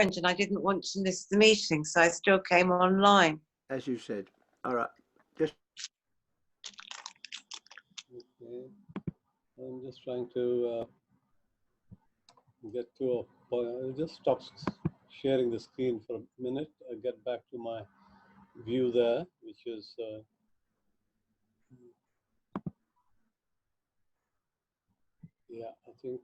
and I didn't want to miss the meeting, so I still came online. As you said. All right. Just okay. I'm just trying to get to a point. I'll just stop sharing the screen for a minute. I'll get back to my view there, which is yeah, I think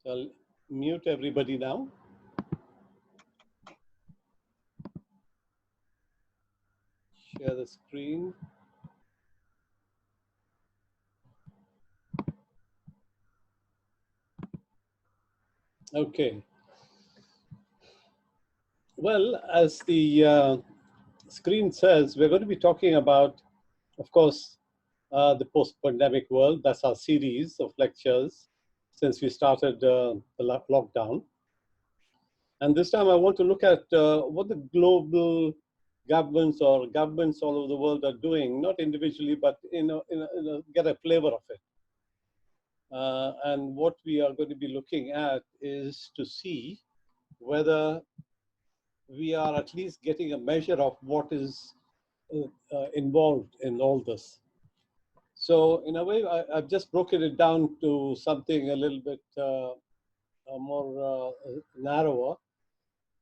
I'll mute everybody now. Share the screen. Okay. Well, as the screen says, we're going to be talking about, of course, the post-pandemic world. That's our series of lectures since we started the lockdown. And this time I want to look at what the global governments or governments all over the world are doing, not individually, but get a flavor of it. And what we are going to be looking at is to see whether we are at least getting a measure of what is involved in all this. So in a way, I've just broken it down to something a little bit more narrower.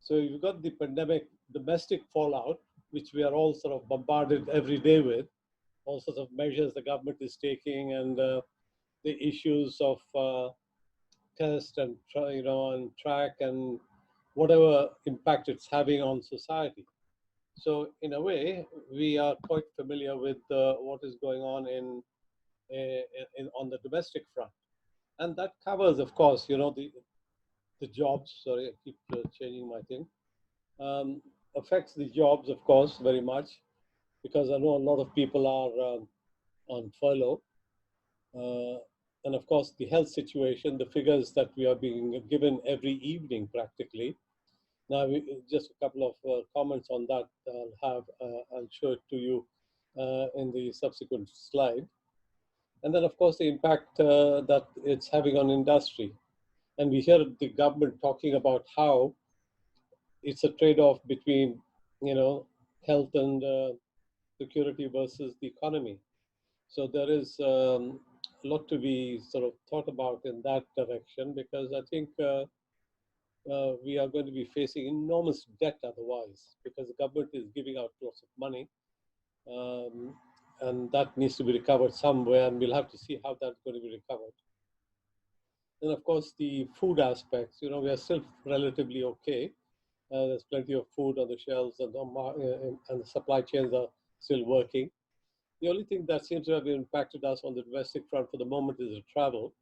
So you've got the pandemic domestic fallout, which we are all sort of bombarded every day with, all sorts of measures the government is taking, and the issues of test and and track and whatever impact it's having on society. So in a way, we are quite familiar with what is going on on the domestic front, and that covers, of course, the jobs. Sorry, I keep changing my thing. Affects the jobs, of course, very much, because I know a lot of people are on furlough. And of course, the health situation, the figures that we are being given every evening practically. Now, just a couple of comments on that I'll show it to you in the subsequent slide. And then, of course, the impact that it's having on industry. And we hear the government talking about how it's a trade-off between, health and security versus the economy. So there is a lot to be sort of thought about in that direction, because I think we are going to be facing enormous debt otherwise, because the government is giving out lots of money, and that needs to be recovered somewhere, and we'll have to see how that's going to be recovered. And of course, the food aspects, we are still relatively okay. There's plenty of food on the shelves, and the supply chains are still working. The only thing that seems to have impacted us on the domestic front for the moment is the travel.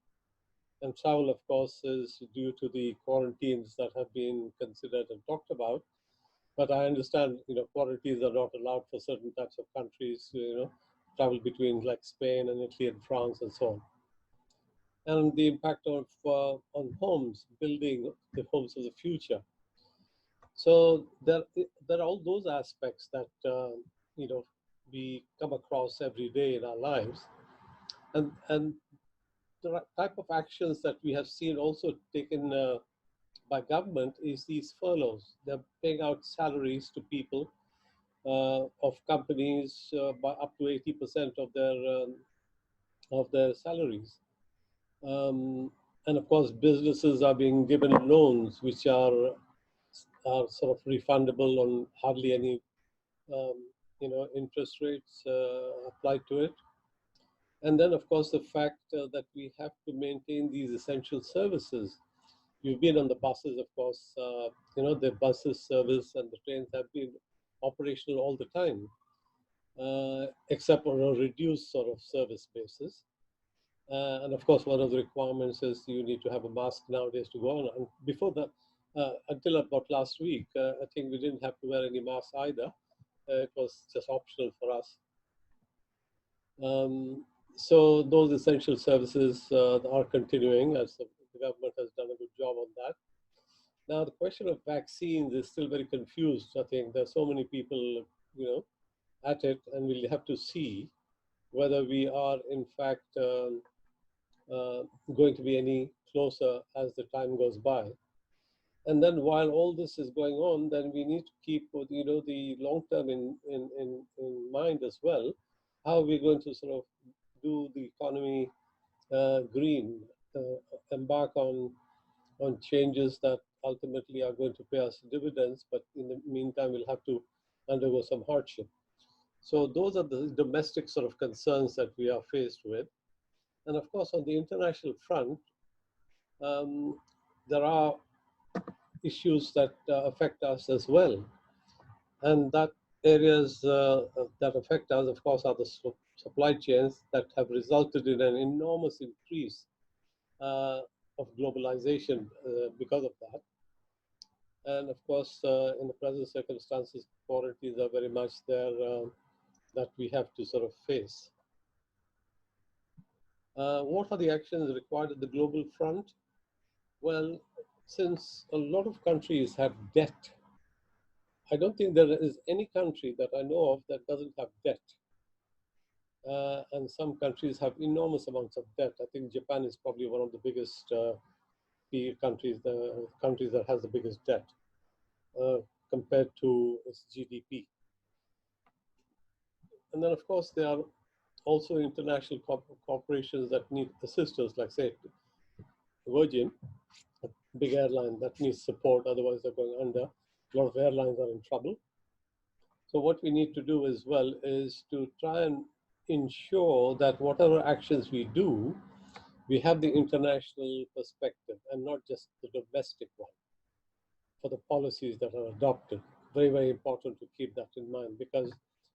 And travel, of course, is due to the quarantines that have been considered and talked about. But I understand, quarantines are not allowed for certain types of countries, travel between like Spain and Italy and France and so on. And the impact of on homes, building the homes of the future. So there are all those aspects that, we come across every day in our lives. And the type of actions that we have seen also taken by government is these furloughs. They're paying out salaries to people of companies by up to 80% of their salaries. And of course, businesses are being given loans which are sort of refundable on hardly any interest rates applied to it. And then, of course, the fact that we have to maintain these essential services. You've been on the buses, of course, the buses service and the trains have been operational all the time, except on a reduced sort of service basis. And of course, one of the requirements is you need to have a mask nowadays to go on. And before that, until about last week, I think we didn't have to wear any masks either. It was just optional for us. So those essential services are continuing, as the government has done a good job on that. Now, the question of vaccines is still very confused. I think there's so many people, at it, and we'll have to see whether we are in fact going to be any closer as the time goes by. And then while all this is going on, then we need to keep, the long term in mind as well. How are we going to sort of do the economy green, embark on changes that ultimately are going to pay us dividends, but in the meantime, we'll have to undergo some hardship. So those are the domestic sort of concerns that we are faced with. And of course, on the international front, there are issues that affect us as well. And that areas that affect us, of course, are the supply chains that have resulted in an enormous increase of globalization because of that. And of course, in the present circumstances, quarantines are very much there that we have to sort of face. What are the actions required at the global front? Well, since a lot of countries have debt, I don't think there is any country that I know of that doesn't have debt. And some countries have enormous amounts of debt. I think Japan is probably one of the biggest countries, the countries that has the biggest debt compared to its GDP. And then, of course, there are also international corporations that need assistance, like, say, Virgin, a big airline that needs support, otherwise they're going under. A lot of airlines are in trouble. So what we need to do as well is to try and ensure that whatever actions we do, we have the international perspective and not just the domestic one for the policies that are adopted. Very, very important to keep that in mind, because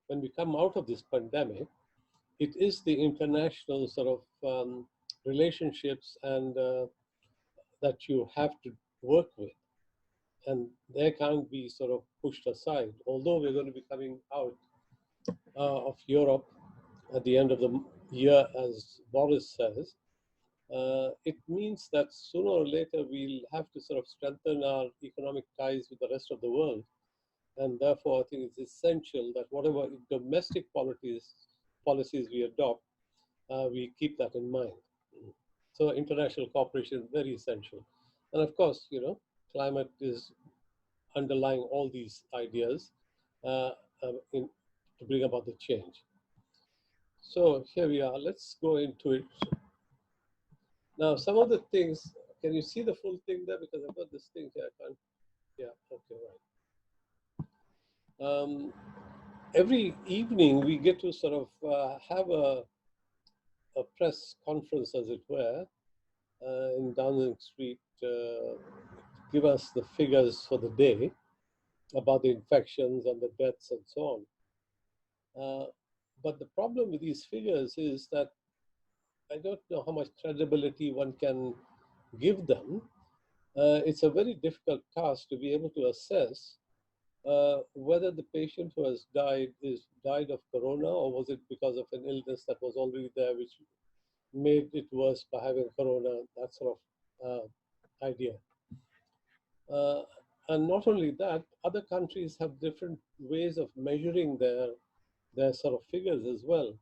when we come out of this pandemic, it is the international sort of relationships and that you have to work with. And they can't be sort of pushed aside. Although we're going to be coming out of Europe at the end of the year, as Boris says, it means that sooner or later we'll have to sort of strengthen our economic ties with the rest of the world. And therefore, I think it's essential that whatever domestic policies we adopt, we keep that in mind. So international cooperation is very essential. And of course, climate is underlying all these ideas to bring about the change. So here we are. Let's go into it. Now, some of the things, can you see the full thing there? Because I've got this thing here. I can't. Yeah, okay, right. Every evening, we get to sort of have a press conference, as it were, in Downing Street, give us the figures for the day about the infections and the deaths and so on. But the problem with these figures is that I don't know how much credibility one can give them. It's a very difficult task to be able to assess whether the patient who has died of corona, or was it because of an illness that was already there, which made it worse by having corona, that sort of idea. And not only that, other countries have different ways of measuring their sort of figures as well.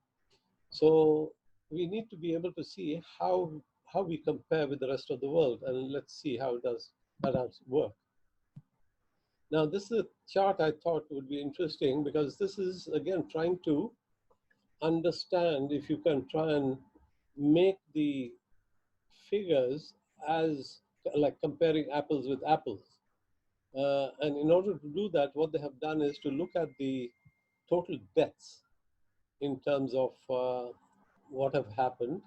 So we need to be able to see how we compare with the rest of the world, and let's see how that does work. Now, this is a chart I thought would be interesting, because this is, again, trying to understand if you can try and make the figures as like comparing apples with apples. And in order to do that, what they have done is to look at the total deaths in terms of what have happened,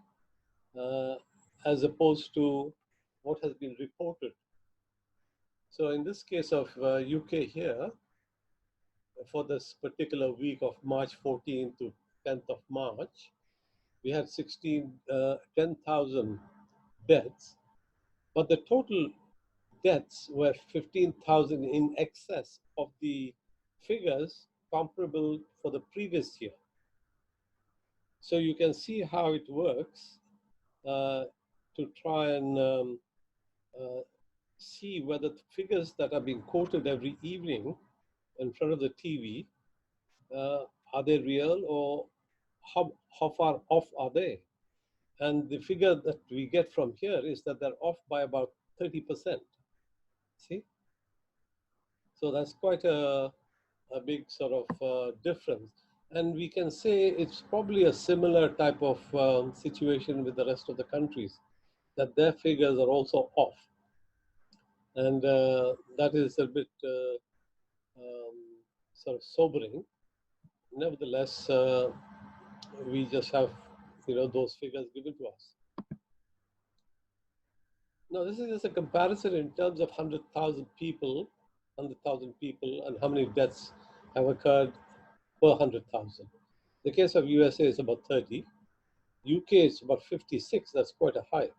as opposed to what has been reported. So in this case of UK here, for this particular week of March 14th to 10th of March, we had 10,000 deaths, but the total deaths were 15,000 in excess of the figures comparable for the previous year. So you can see how it works to try and see whether the figures that are being quoted every evening in front of the TV, are they real, or how far off are they? And the figure that we get from here is that they're off by about 30%. See? So that's quite a big sort of difference. And we can say it's probably a similar type of situation with the rest of the countries, that their figures are also off. And that is a bit sort of sobering. Nevertheless, we just have, those figures given to us. Now, this is just a comparison in terms of 100,000 people, and how many deaths have occurred per 100,000. The case of USA is about 30. UK is about 56. That's quite a high,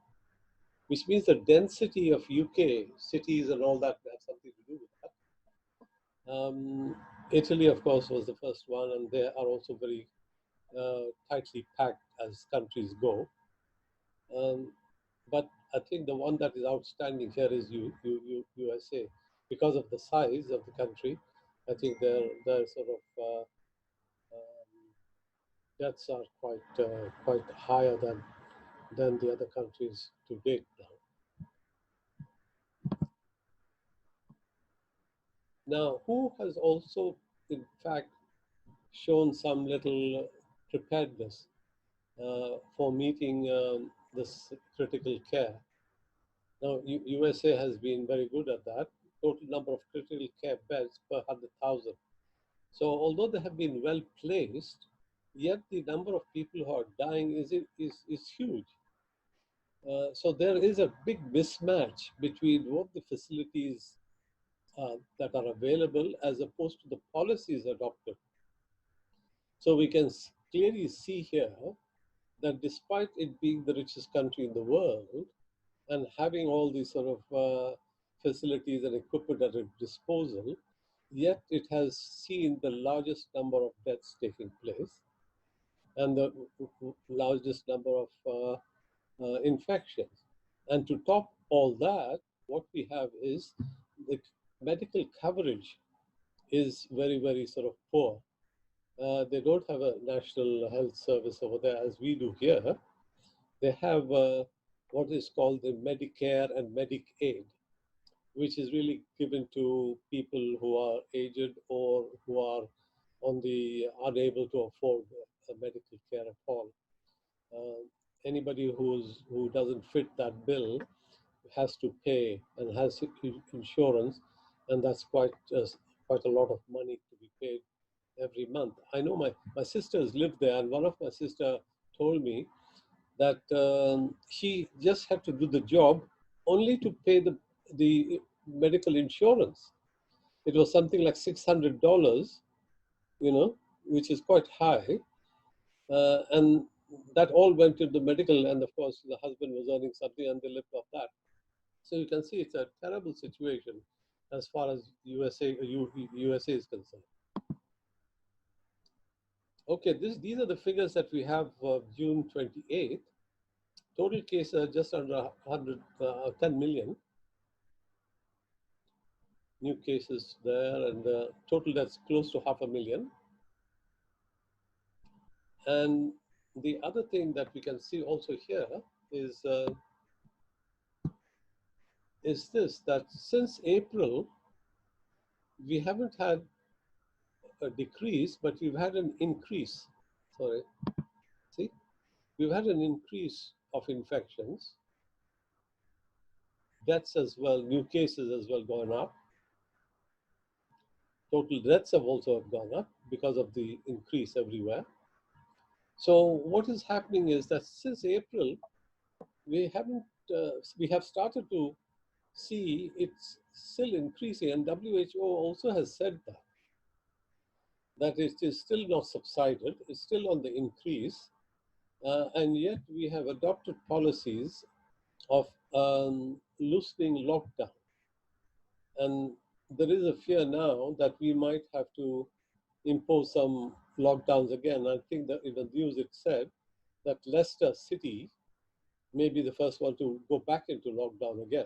which means the density of UK cities and all that have something to do with that. Italy, of course, was the first one, and they are also very tightly packed as countries go. But I think the one that is outstanding here is USA. Because of the size of the country, I think their sort of deaths are quite higher than the other countries to date now. Now, who has also, in fact, shown some little preparedness for meeting this critical care? Now, USA has been very good at that. Total number of critical care beds per 100,000. So, although they have been well placed, yet the number of people who are dying is huge. So, there is a big mismatch between what the facilities that are available as opposed to the policies adopted. So, we can clearly see here that despite it being the richest country in the world, and having all these sort of facilities and equipment at its disposal, yet it has seen the largest number of deaths taking place and the largest number of infections. And to top all that, what we have is the medical coverage is very, very sort of poor. They don't have a national health service over there as we do here. They have what is called the Medicare and Medicaid, which is really given to people who are aged or who are unable to afford medical care at all. Anybody who doesn't fit that bill has to pay and has insurance, and that's quite a lot of money to be paid every month. I know my sisters live there, and one of my sister told me that she just had to do the job only to pay the medical insurance. It was something like $600, which is quite high. And that all went to the medical, and of course, the husband was earning something and they lived off that. So you can see it's a terrible situation as far as USA is concerned. Okay, these are the figures that we have for June 28th. Total cases are just under 10 million. New cases there, and total that's close to 500,000. And the other thing that we can see also here is this, that since April, we haven't had a decrease, but we've had an increase. Sorry, see, we've had an increase of infections, deaths as well, new cases as well gone up. Total deaths have also gone up because of the increase everywhere. So what is happening is that since April, we have started to see it's still increasing, and WHO also has said that it is still not subsided, it's still on the increase, and yet we have adopted policies of loosening lockdown. And there is a fear now that we might have to impose some lockdowns again. I think that in the news it said that Leicester City may be the first one to go back into lockdown again.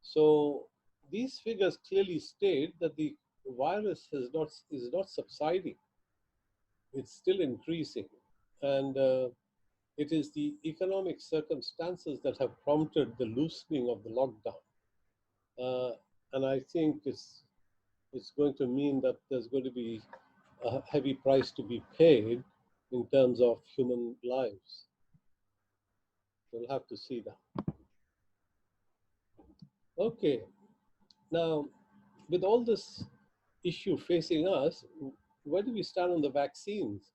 So these figures clearly state that the virus is not subsiding. It's still increasing. And It is the economic circumstances that have prompted the loosening of the lockdown. And I think it's going to mean that there's going to be a heavy price to be paid in terms of human lives. We'll have to see that. Okay, now with all this issue facing us, where do we stand on the vaccines?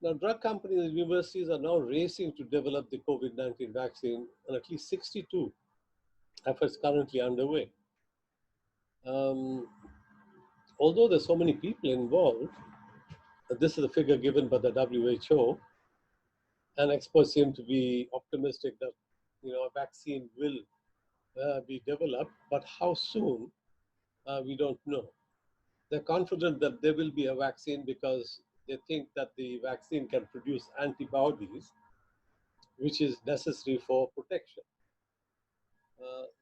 Now, drug companies and universities are now racing to develop the COVID-19 vaccine, and at least 62 efforts currently underway. Although there's so many people involved, this is a figure given by the WHO, and experts seem to be optimistic that a vaccine will be developed, but how soon, we don't know. They're confident that there will be a vaccine because they think that the vaccine can produce antibodies, which is necessary for protection.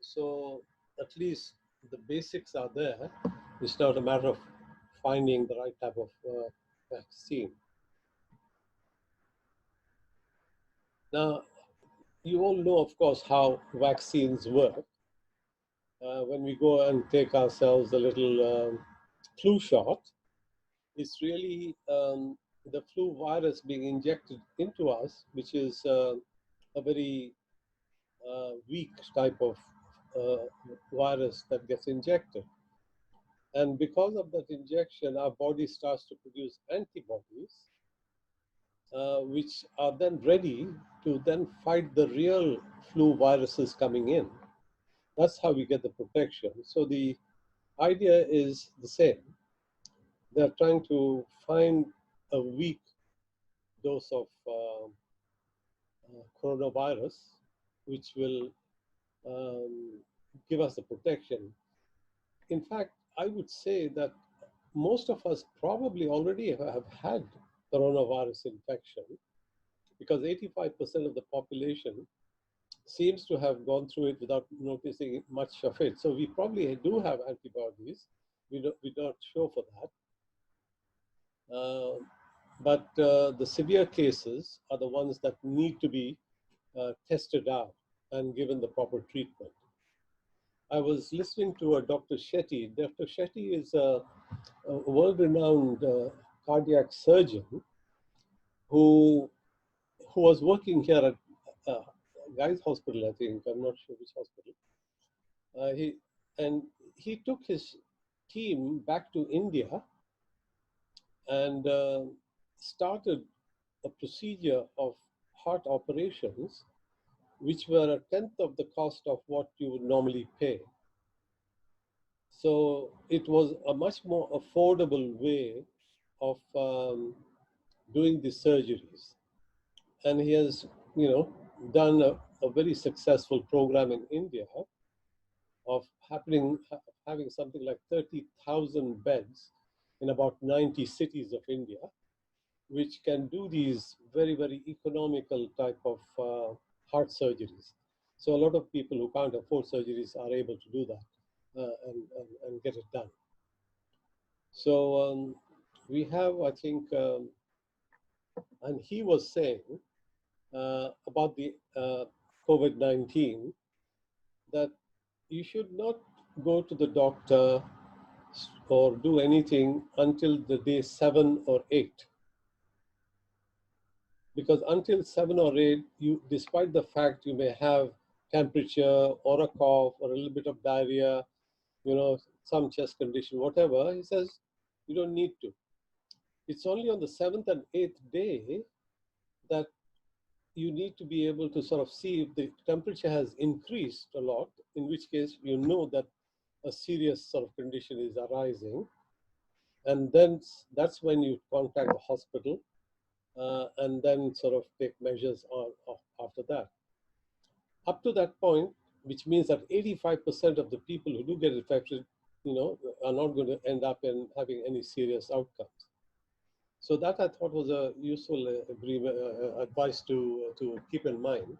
So at least the basics are there. It's not a matter of finding the right type of vaccine. Now, you all know, of course, how vaccines work. When we go and take ourselves a little flu shot, it's really the flu virus being injected into us, which is a very weak type of virus that gets injected. And because of that injection, our body starts to produce antibodies, which are then ready to then fight the real flu viruses coming in. That's how we get the protection. So the idea is the same. They're trying to find a weak dose of coronavirus, which will give us the protection. In fact, I would say that most of us probably already have had coronavirus infection, because 85% of the population seems to have gone through it without noticing much of it. So we probably do have antibodies. We're not sure for that. But the severe cases are the ones that need to be tested out and given the proper treatment. I was listening to Dr. Shetty. Dr. Shetty is a world-renowned cardiac surgeon who was working here at Guy's Hospital, I think. I'm not sure which hospital. He took his team back to India and started a procedure of heart operations, which were a tenth of the cost of what you would normally pay. So it was a much more affordable way of doing the surgeries. And he has, done a very successful program in India of having something like 30,000 beds in about 90 cities of India, which can do these very, very economical type of heart surgeries. So a lot of people who can't afford surgeries are able to do that and get it done. So we have, I think, and he was saying about the COVID-19 that you should not go to the doctor or do anything until the day 7 or 8. Because until 7 or 8, despite the fact you may have temperature or a cough or a little bit of diarrhea, some chest condition, whatever, he says, you don't need to. It's only on the 7th and 8th day that you need to be able to sort of see if the temperature has increased a lot, in which case you know that a serious sort of condition is arising. And then that's when you contact the hospital and then sort of take measures after that. Up to that point, which means that 85% of the people who do get infected, are not going to end up in having any serious outcomes. So that I thought was a useful advice to keep in mind.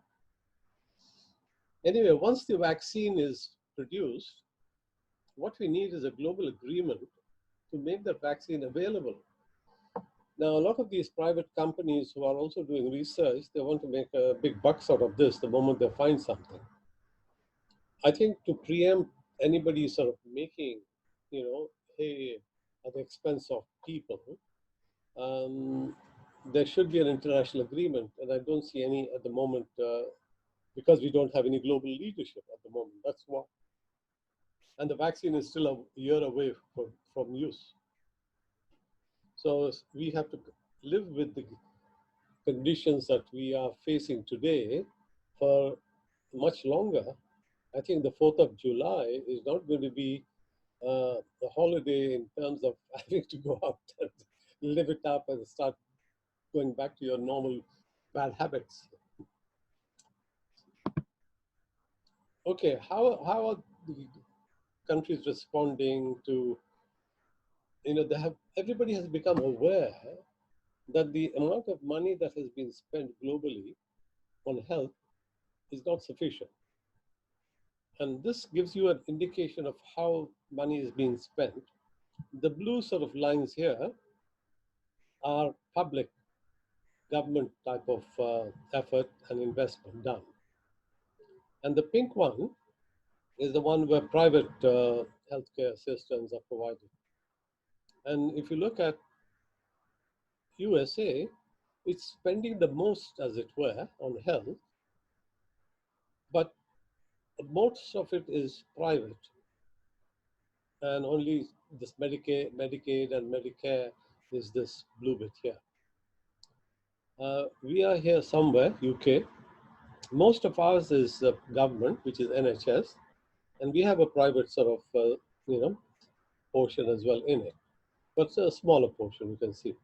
Anyway, once the vaccine is produced, what we need is a global agreement to make that vaccine available. Now, a lot of these private companies who are also doing research, they want to make big bucks out of this the moment they find something. I think to preempt anybody sort of making, hay at the expense of people, um, there should be an international agreement, and I don't see any at the moment because we don't have any global leadership at the moment. That's why. And the vaccine is still a year away from use. So we have to live with the conditions that we are facing today for much longer. I think the 4th of July is not going to be a holiday in terms of having to go out and live it up and start going back to your normal bad habits. Okay, how are the countries responding to, everybody has become aware that the amount of money that has been spent globally on health is not sufficient. And this gives you an indication of how money is being spent. The blue sort of lines here are public government type of effort and investment done. And the pink one is the one where private healthcare systems are provided. And if you look at USA, it's spending the most, as it were, on health, but most of it is private. And only this Medicaid and Medicare is this blue bit here. We are here somewhere, UK. Most of ours is government, which is NHS, and we have a private sort of, portion as well in it, but it's a smaller portion, you can see.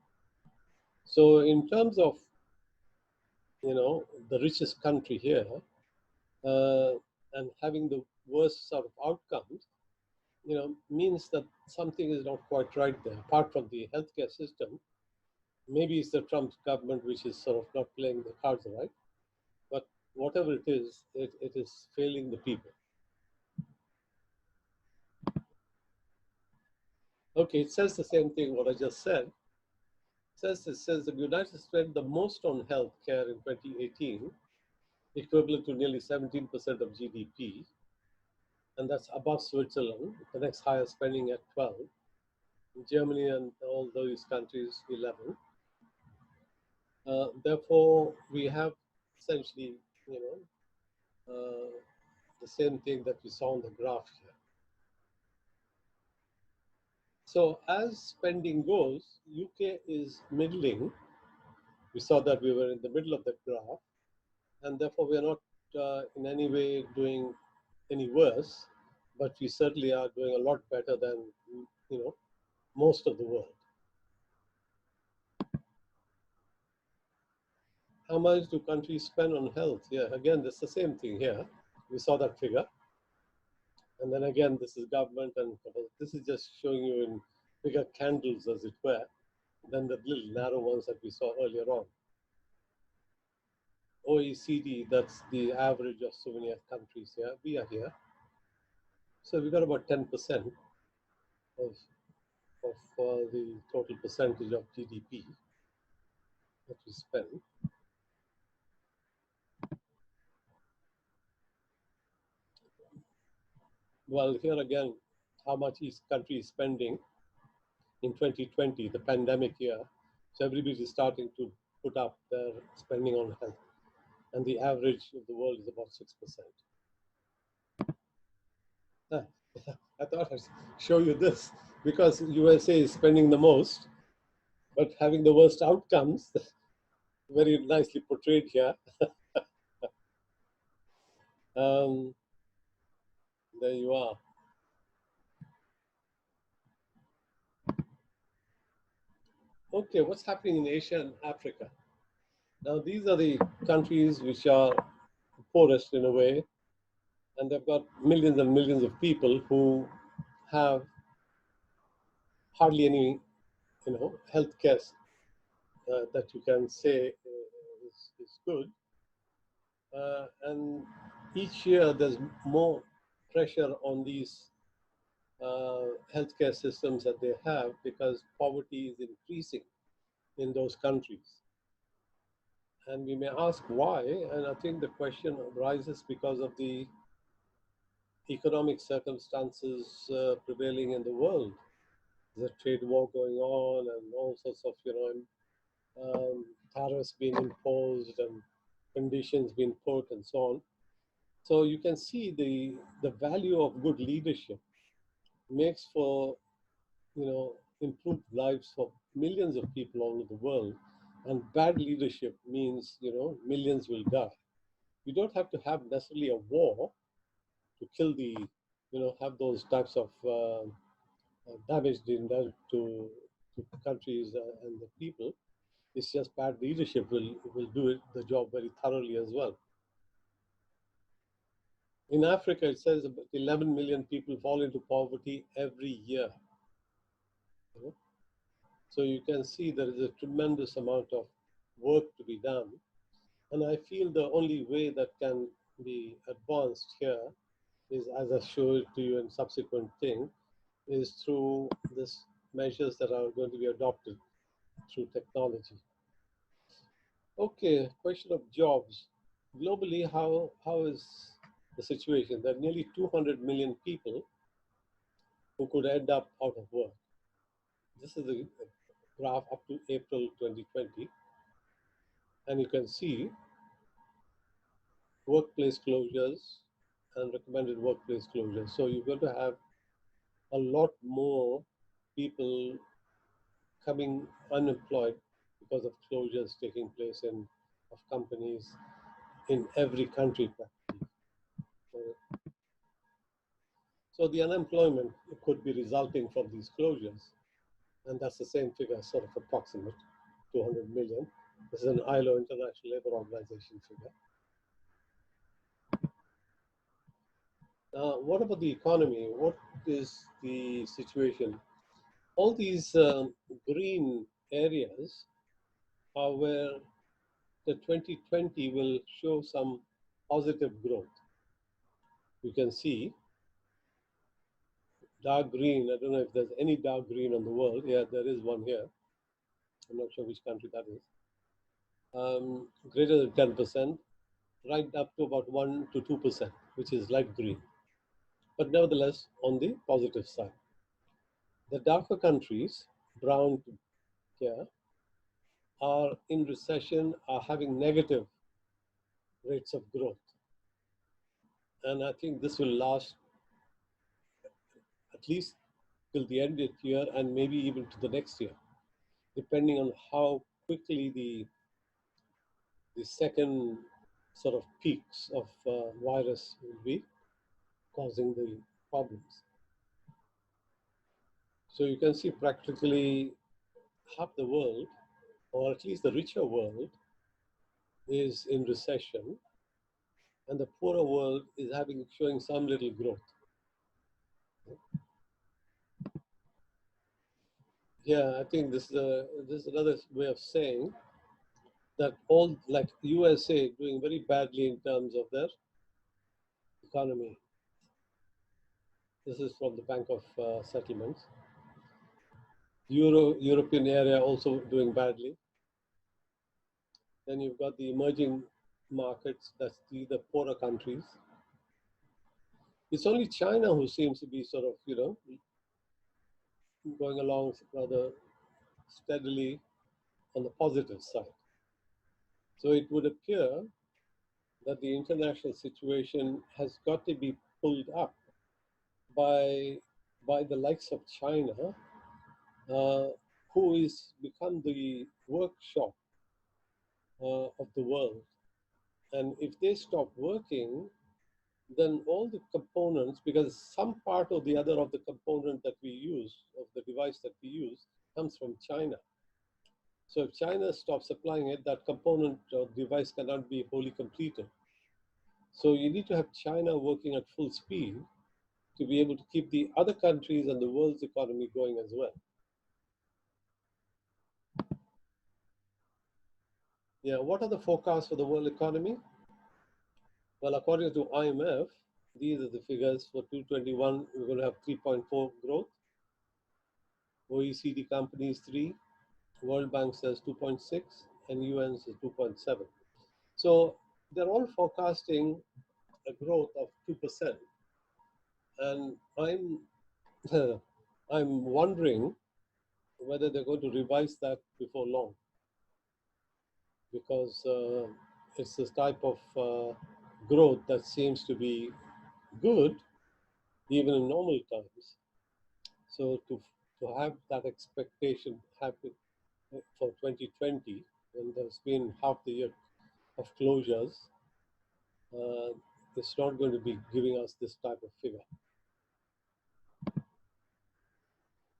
So in terms of, the richest country here, and having the worst sort of outcomes, means that something is not quite right there. Apart from the healthcare system, maybe it's the Trump government which is sort of not playing the cards right, but whatever it is failing the people. Okay, it says the same thing what I just said. It says the United States spent the most on healthcare in 2018, equivalent to nearly 17% of GDP, and that's above Switzerland. The next highest spending at 12. Germany and all those countries 11. Therefore, we have essentially, the same thing that we saw on the graph here. So as spending goes, UK is middling. We saw that we were in the middle of the graph, and therefore we are not in any way doing any worse, but we certainly are doing a lot better than, most of the world. How much do countries spend on health? Yeah, again, that's the same thing here. We saw that figure. And then again, this is government, and this is just showing you in bigger candles, as it were, than the little narrow ones that we saw earlier on. OECD, that's the average of so many countries here. We are here. So we got about 10% of the total percentage of GDP that we spend. Well, here again, how much each country is spending in 2020, the pandemic year. So everybody is starting to put up their spending on health. And the average of the world is about 6%. I thought I'd show you this because USA is spending the most, but having the worst outcomes, very nicely portrayed here. There you are. Okay, what's happening in Asia and Africa? Now, these are the countries which are poorest in a way, and they've got millions and millions of people who have hardly any, healthcare that you can say is good. And each year there's more pressure on these healthcare systems that they have because poverty is increasing. in those countries. And we may ask why, and I think the question arises because of the economic circumstances prevailing in the world. There's a trade war going on, and all sorts of, tariffs being imposed and conditions being put and so on. So you can see the value of good leadership makes for, improved lives for millions of people all over the world. And bad leadership means, millions will die. You don't have to have necessarily a war to kill have those types of damage being done to countries and the people. It's just bad leadership will do the job very thoroughly as well. In Africa, it says about 11 million people fall into poverty every year. So you can see there is a tremendous amount of work to be done. And I feel the only way that can be advanced here is, as I show it to you in subsequent thing, is through these measures that are going to be adopted through technology. Okay, question of jobs. Globally, how is the situation? There are nearly 200 million people who could end up out of work. This is the graph up to April 2020. And you can see workplace closures and recommended workplace closures. So you're going to have a lot more people coming unemployed because of closures taking place of companies in every country practically. So the unemployment could be resulting from these closures. And that's the same figure, sort of approximate, 200 million. This is an ILO, International Labour Organization figure. Now, what about the economy? What is the situation? All these green areas are where the 2020 will show some positive growth. You can see dark green. I don't know if there's any dark green in the world. Yeah, there is one here. I'm not sure which country that is. Greater than 10%, right up to about 1 to 2%, which is light green. But nevertheless, on the positive side. The darker countries, brown here, are in recession, are having negative rates of growth. And I think this will last at least till the end of the year and maybe even to the next year, depending on how quickly the second sort of peaks of virus will be causing the problems. So you can see practically half the world, or at least the richer world, is in recession, and the poorer world is showing some little growth. Yeah, I think this is another way of saying that all, like USA, doing very badly in terms of their economy. This is from the Bank of Settlements. European area also doing badly. Then you've got the emerging markets, that's the poorer countries. It's only China who seems to be sort of, going along rather steadily on the positive side. So it would appear that the international situation has got to be pulled up by the likes of China, who is become the workshop of the world. And if they stop working, then all the components, because some part or the other of the component that we use, of the device that we use, comes from China. So if China stops supplying it, that component or device cannot be wholly completed. So you need to have China working at full speed to be able to keep the other countries and the world's economy going as well. Yeah, what are the forecasts for the world economy? Well, according to IMF, these are the figures for 2021. We're going to have 3.4 growth. OECD companies 3, World Bank says 2.6, and UN says 2.7. So they're all forecasting a growth of 2%. And I'm wondering whether they're going to revise that before long, because it's this type of growth that seems to be good even in normal times. So to have that expectation happen for 2020, when there's been half the year of closures, it's not going to be giving us this type of figure.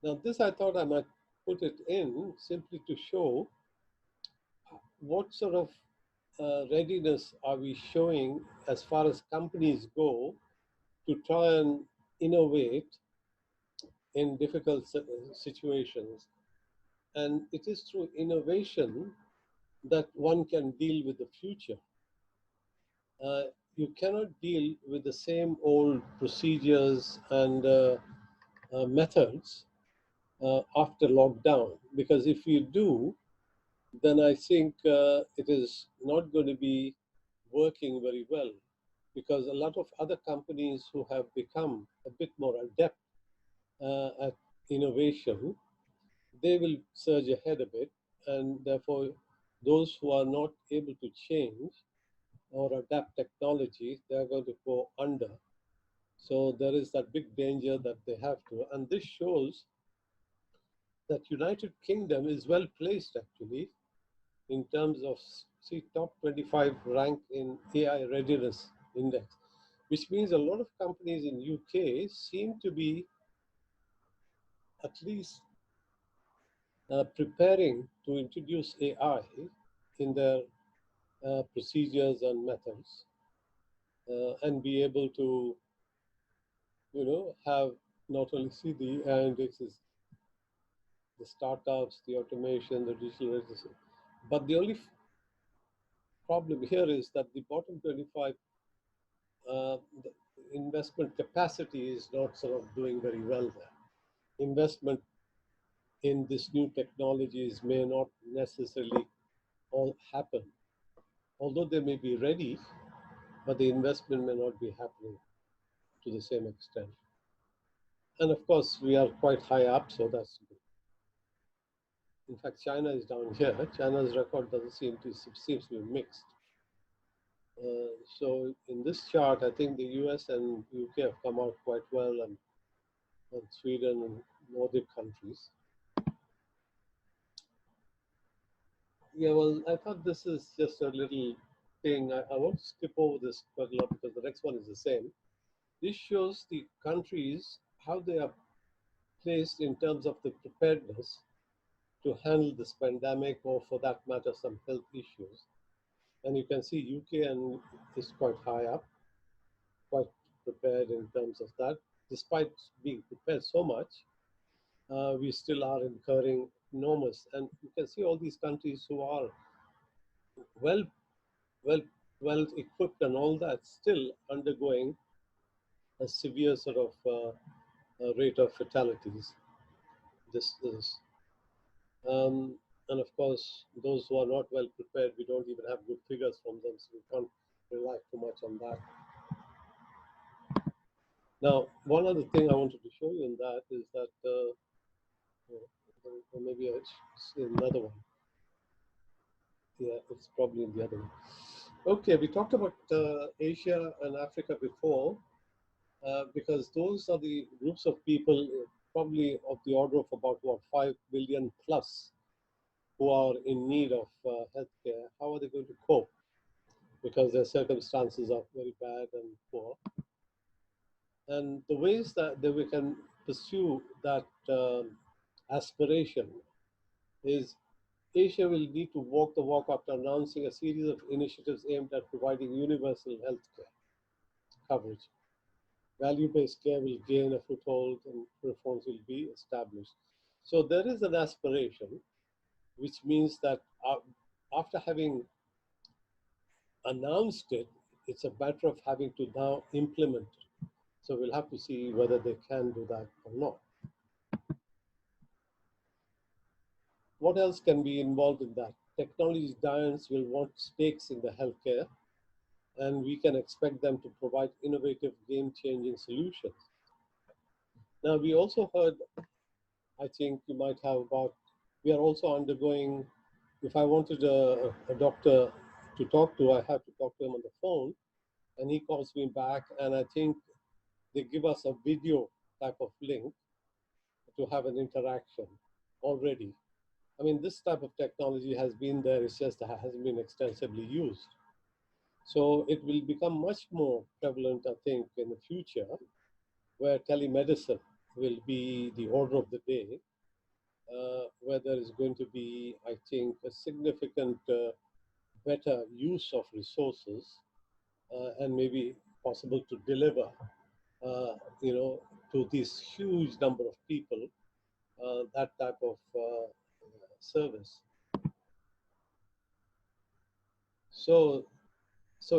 Now, this I thought I might put it in simply to show what sort of readiness are we showing as far as companies go to try and innovate in difficult situations. And it is through innovation that one can deal with the future. You cannot deal with the same old procedures and methods after lockdown, because if you do, then I think it is not going to be working very well, because a lot of other companies who have become a bit more adept at innovation, they will surge ahead a bit, and therefore those who are not able to change or adapt technology, they are going to go under. So there is that big danger that they have to, and this shows that United Kingdom is well placed actually in terms of, see, top 25 rank in AI readiness index, which means a lot of companies in UK seem to be at least preparing to introduce AI in their procedures and methods, and be able to, have not only see the AI indexes, the startups, the automation, the digital register, but the only problem here is that the bottom 25, the investment capacity is not sort of doing very well there. Investment in this new technologies may not necessarily all happen, although they may be ready, but the investment may not be happening to the same extent. And of course, we are quite high up, so that's good. In fact, China is down here. China's record doesn't seems to be mixed. So in this chart, I think the US and UK have come out quite well, and Sweden and Nordic countries. Yeah, well, I thought this is just a little thing. I want to skip over this quite a lot because the next one is the same. This shows the countries, how they are placed in terms of the preparedness to handle this pandemic, or for that matter, some health issues. And you can see UK and is quite high up, quite prepared in terms of that. Despite being prepared so much, we still are incurring enormous. And you can see all these countries who are well, well, well equipped and all that, still undergoing a severe sort of rate of fatalities. This is, and of course, those who are not well prepared, we don't even have good figures from them, so we can't rely too much on that. Now, one other thing I wanted to show you in that is that, or maybe it's another one. Yeah, it's probably in the other one. Okay, we talked about Asia and Africa before, because those are the groups of people, probably of the order of about, 5 billion plus, who are in need of healthcare. How are they going to cope? Because their circumstances are very bad and poor. And the ways that we can pursue that aspiration is Asia will need to walk the walk after announcing a series of initiatives aimed at providing universal health care coverage. Value-based care will gain a foothold and reforms will be established. So there is an aspiration, which means that after having announced it, it's a matter of having to now implement it. So we'll have to see whether they can do that or not. what else can be involved in that? Technology giants will want stakes in the healthcare, and we can expect them to provide innovative, game-changing solutions. Now, we also heard, I think you might have about, we are also undergoing, if I wanted a doctor to talk to, I have to talk to him on the phone, and he calls me back, and I think they give us a video type of link to have an interaction already. I mean, this type of technology has been there, it's just that it hasn't been extensively used. So it will become much more prevalent, I think, in the future, where telemedicine will be the order of the day, where there is going to be, I think, a significant better use of resources, and maybe possible to deliver, to this huge number of people, that type of service. So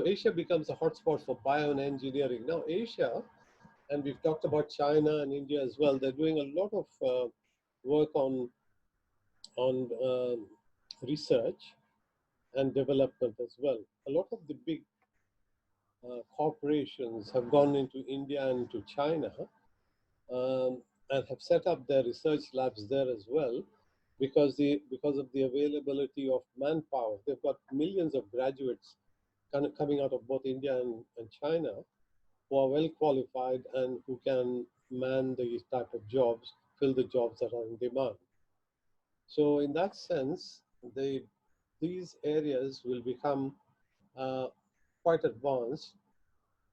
Asia becomes a hotspot for bioengineering. Now, Asia, and we've talked about China and India as well, they're doing a lot of work on research and development as well. A lot of the big corporations have gone into India and to China, and have set up their research labs there as well, because of the availability of manpower. They've got millions of graduates kind of coming out of both India and China, who are well qualified and who can man these type of jobs, fill the jobs that are in demand. So in that sense, these areas will become quite advanced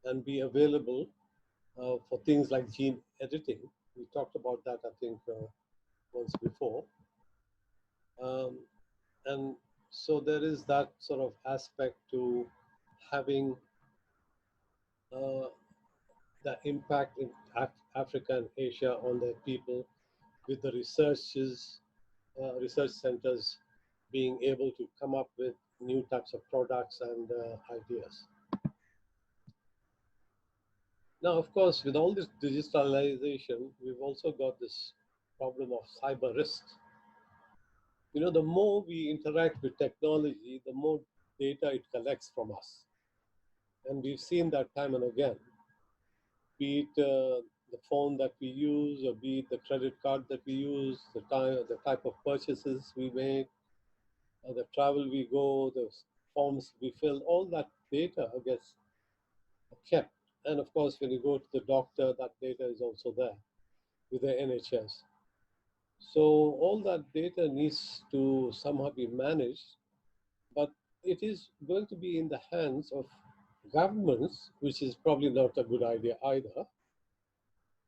and be available for things like gene editing. We talked about that, I think, once before. And so there is that sort of aspect to having the impact in Africa and Asia on their people, with the research centers being able to come up with new types of products and ideas. Now, of course, with all this digitalization, we've also got this problem of cyber risks. You know, the more we interact with technology, the more data it collects from us. And we've seen that time and again, be it the phone that we use, or be it the credit card that we use, the type of purchases we make, the travel we go, the forms we fill, all that data gets kept. And of course, when you go to the doctor, that data is also there with the NHS. So all that data needs to somehow be managed, but it is going to be in the hands of governments, which is probably not a good idea either,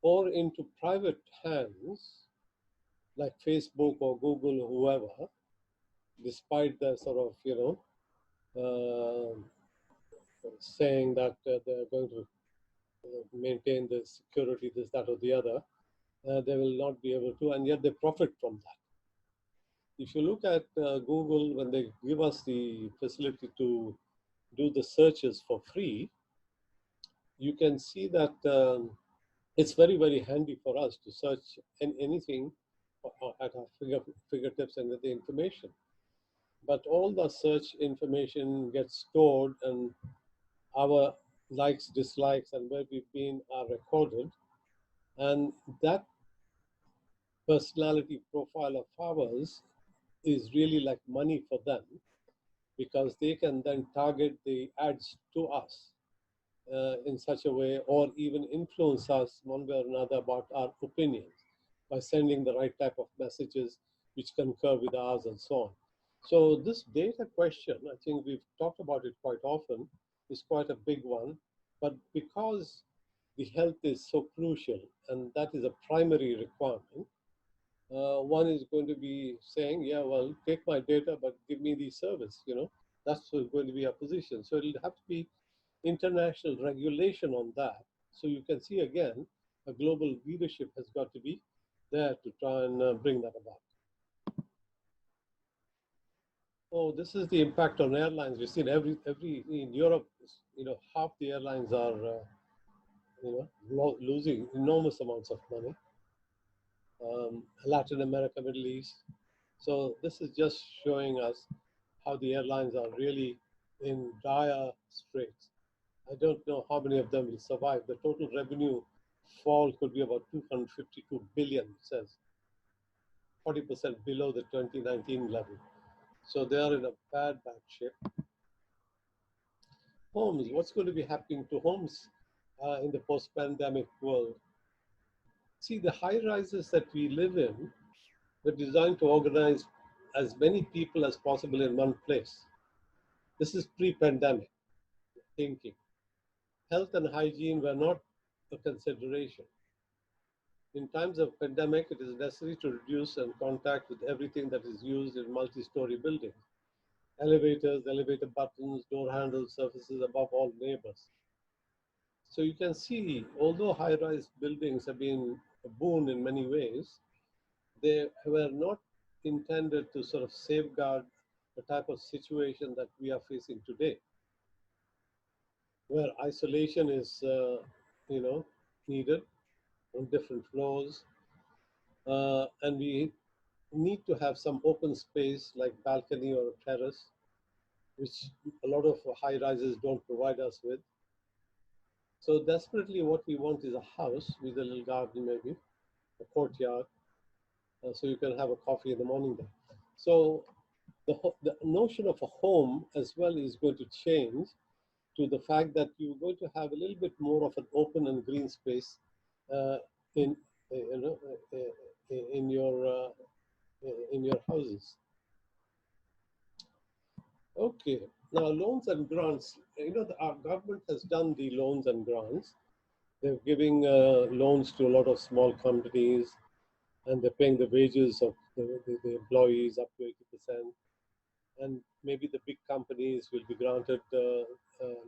or into private hands, like Facebook or Google or whoever, despite the sort of, saying that they're going to maintain the security, this, that, or the other, they will not be able to, and yet they profit from that. If you look at Google, when they give us the facility to do the searches for free, you can see that it's very, very handy for us to search anything at our fingertips and with the information. But all the search information gets stored, and our likes, dislikes, and where we've been are recorded. And that personality profile of ours is really like money for them, because they can then target the ads to us in such a way, or even influence us one way or another about our opinions by sending the right type of messages which concur with ours and so on. So this data question, I think we've talked about it quite often, is quite a big one. But because the health is so crucial, and that is a primary requirement, one is going to be saying, yeah, well, take my data, but give me the service, That's going to be our position. So it'll have to be international regulation on that. So you can see, again, a global leadership has got to be there to try and bring that about. Oh, this is the impact on airlines. We've seen in Europe, half the airlines are, losing enormous amounts of money. Latin America, Middle East. So this is just showing us how the airlines are really in dire straits. I don't know how many of them will survive. The total revenue fall could be about 252 billion, it says, 40% below the 2019 level. So they are in a bad shape. Homes, what's going to be happening to homes in the post-pandemic world? See, the high rises that we live in were designed to organize as many people as possible in one place. This is pre-pandemic thinking. Health and hygiene were not a consideration. In times of pandemic, it is necessary to reduce and contact with everything that is used in multi-story buildings. Elevators, elevator buttons, door handles, surfaces, above all neighbors. So you can see, although high-rise buildings have been a boon in many ways, they were not intended to sort of safeguard the type of situation that we are facing today, where isolation is, needed on different floors, and we need to have some open space like balcony or a terrace, which a lot of high rises don't provide us with. So desperately what we want is a house with a little garden, maybe a courtyard, so you can have a coffee in the morning there. So the notion of a home as well is going to change to the fact that you're going to have a little bit more of an open and green space uh, in in your houses. Okay, now loans and grants. Our government has done the loans and grants. They're giving loans to a lot of small companies, and they're paying the wages of the employees up to 80%. And maybe the big companies will be granted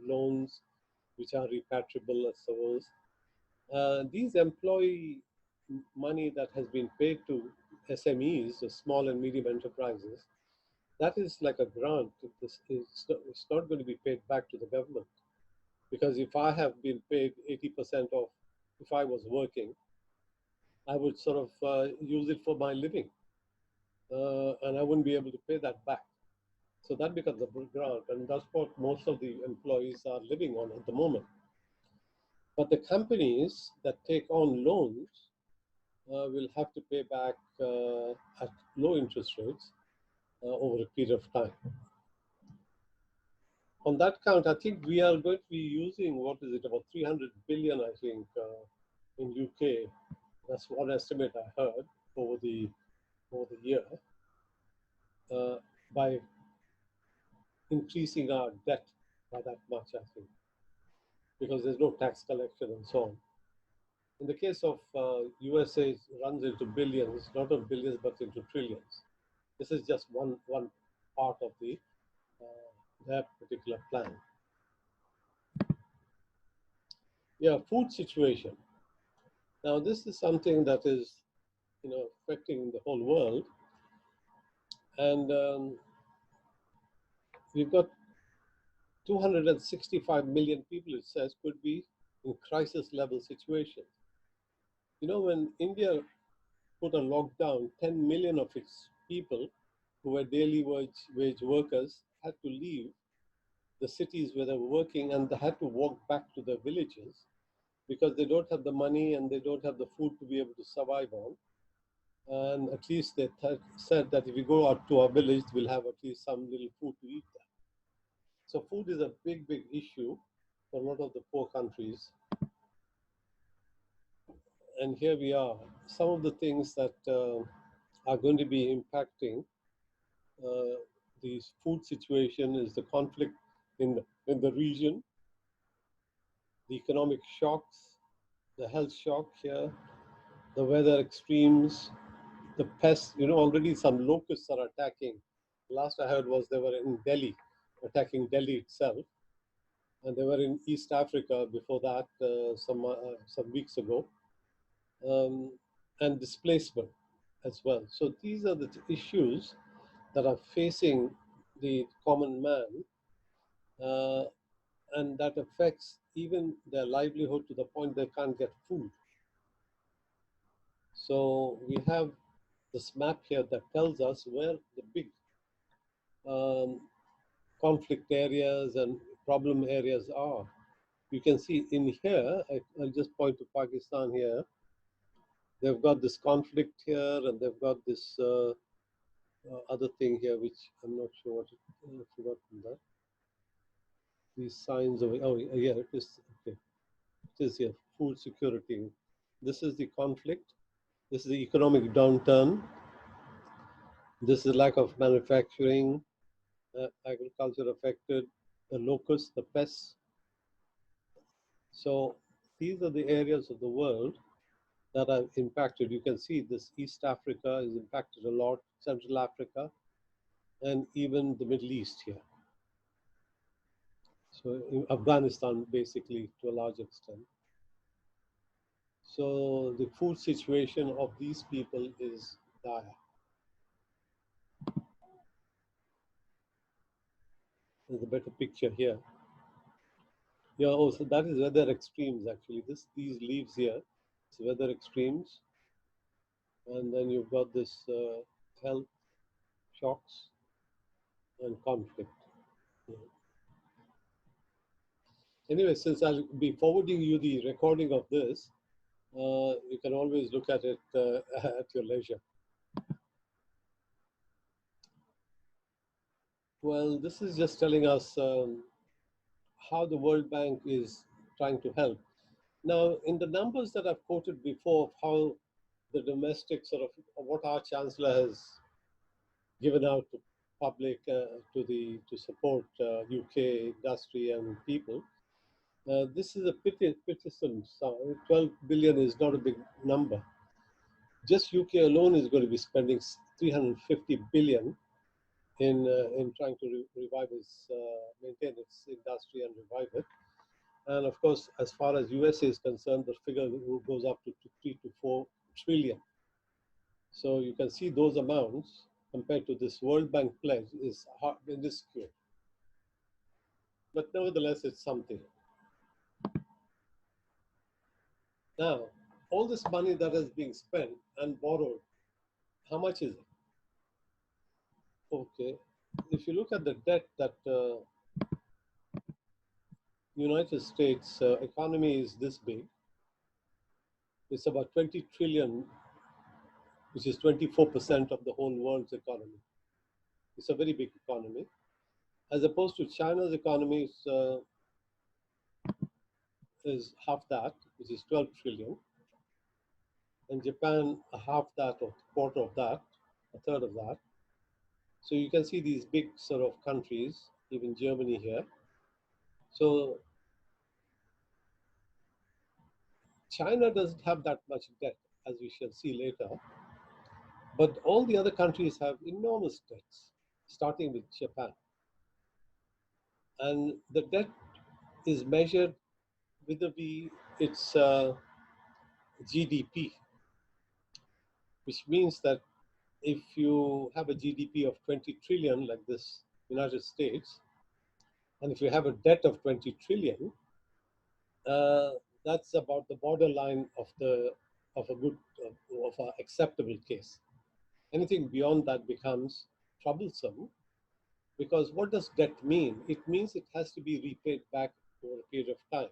loans which are repatriable, I suppose. These employee money that has been paid to SMEs, the small and medium enterprises, that is like a grant. It's not going to be paid back to the government. Because if I have been paid 80% of, if I was working, I would sort of use it for my living. And I wouldn't be able to pay that back. So that becomes a grant, and that's what most of the employees are living on at the moment. But the companies that take on loans will have to pay back at low interest rates over a period of time. On that count, I think we are going to be using, what is it, about 300 billion, I think, in UK. That's one estimate I heard over the year, by increasing our debt by that much, I think, because there's no tax collection and so on. In the case of USA, it runs into billions, not on billions, but into trillions. This is just one part of their particular plan. Yeah, food situation. Now, this is something that is, affecting the whole world, and we've got 265 million people, it says, could be in crisis level situations. When India put a lockdown, 10 million of its people who were daily wage workers had to leave the cities where they were working, and they had to walk back to their villages because they don't have the money and they don't have the food to be able to survive on. And at least they said that if we go out to our village, we'll have at least some little food to eat there. So food is a big, big issue for a lot of the poor countries. And here we are. Some of the things that are going to be impacting the food situation is the conflict in the region, the economic shocks, the health shock here, the weather extremes, the pests. Already some locusts are attacking. Last I heard was they were in Delhi, attacking Delhi itself. And they were in East Africa before that, some weeks ago, and displacement as well. So these are the issues that are facing the common man, and that affects even their livelihood to the point they can't get food. So we have this map here that tells us where the big conflict areas and problem areas are. You can see in here, I'll just point to Pakistan here. They've got this conflict here, and they've got this other thing here, which I'm not sure what I've forgotten that. These signs of, oh yeah, it is, okay. It is here, food security. This is the conflict. This is the economic downturn. This is lack of manufacturing, agriculture affected, the locusts, the pests. So these are the areas of the world that are impacted. You can see this East Africa is impacted a lot, Central Africa, and even the Middle East here. So in Afghanistan, basically, to a large extent. So the food situation of these people is dire. There's a better picture here. Yeah, oh, so that is weather extremes actually. These leaves here, it's weather extremes. And then you've got this health shocks and conflict. Yeah. Anyway, since I'll be forwarding you the recording of this, you can always look at it at your leisure. Well, this is just telling us how the World Bank is trying to help. Now, in the numbers that I've quoted before of how the domestic sort of what our chancellor has given out to public to support UK industry and people, this is a pitiful sum. 12 billion is not a big number. Just UK alone is going to be spending 350 billion in trying to revive its, maintain its industry and revive it. And of course, as far as USA is concerned, the figure goes up to 3 to 4 trillion. So you can see those amounts compared to this World Bank pledge is minuscule. But nevertheless, it's something. Now, all this money that is being spent and borrowed, how much is it? Okay, if you look at the debt that United States economy is this big, it's about 20 trillion, which is 24% of the whole world's economy. It's a very big economy. As opposed to China's economy is half that, which is 12 trillion. And Japan, half that or quarter of that, a third of that. So you can see these big sort of countries, even Germany here. So China doesn't have that much debt, as we shall see later. But all the other countries have enormous debts, starting with Japan. And the debt is measured vis-a-vis its GDP, which means that if you have a GDP of 20 trillion like this United States, and if you have a debt of 20 trillion, that's about the borderline of a good, of an acceptable case. Anything beyond that becomes troublesome, because what does debt mean? It means it has to be repaid back over a period of time.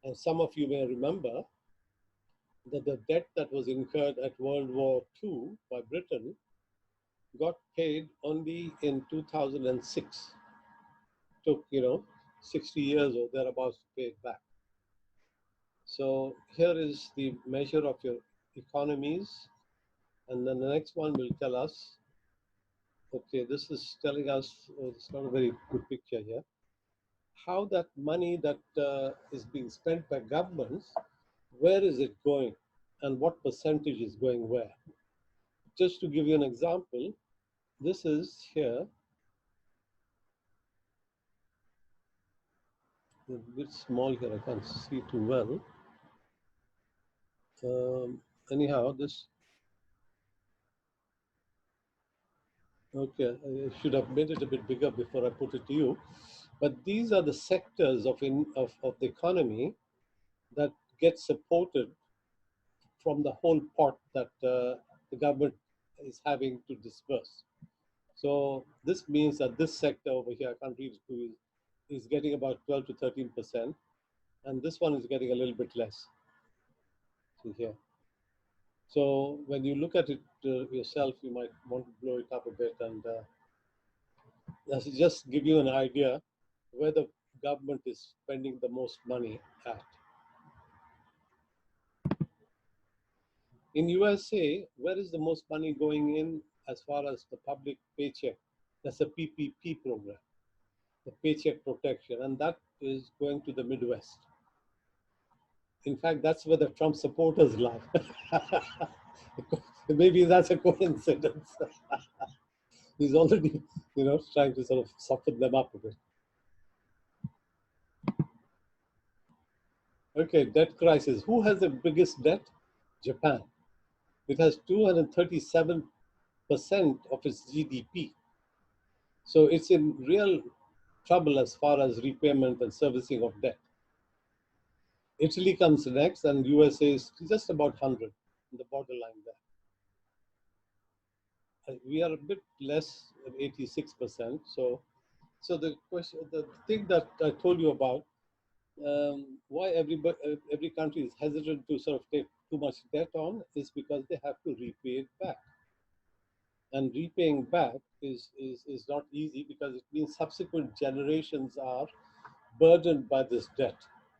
And some of you may remember that the debt that was incurred at World War II by Britain got paid only in 2006. Took, 60 years or thereabouts to pay it back. So here is the measure of your economies. And then the next one will tell us, okay, this is telling us, it's not a very good picture here, how that money that is being spent by governments, where is it going and what percentage is going where? Just to give you an example, this is here, a bit small here, I can't see too well. Anyhow, this, okay, I should have made it a bit bigger before I put it to you. But these are the sectors of the economy that get supported from the whole pot that the government is having to disburse. So this means that this sector over here, country two, is getting about 12 to 13%, and this one is getting a little bit less. See here. So when you look at it yourself, you might want to blow it up a bit, and that will just give you an idea where the government is spending the most money at. In USA, where is the most money going in as far as the public paycheck? That's the PPP program, the paycheck protection, and that is going to the Midwest. In fact, that's where the Trump supporters love. Maybe that's a coincidence. He's already, trying to sort of soften them up a bit. Okay, debt crisis. Who has the biggest debt? Japan. It has 237% of its GDP. So it's in real trouble as far as repayment and servicing of debt. Italy comes next, and USA is just about 100, the borderline there. We are a bit less at 86%. So the question, the thing that I told you about, why every country is hesitant to sort of take too much debt on is because they have to repay it back. And repaying back is not easy because it means subsequent generations are burdened by this debt,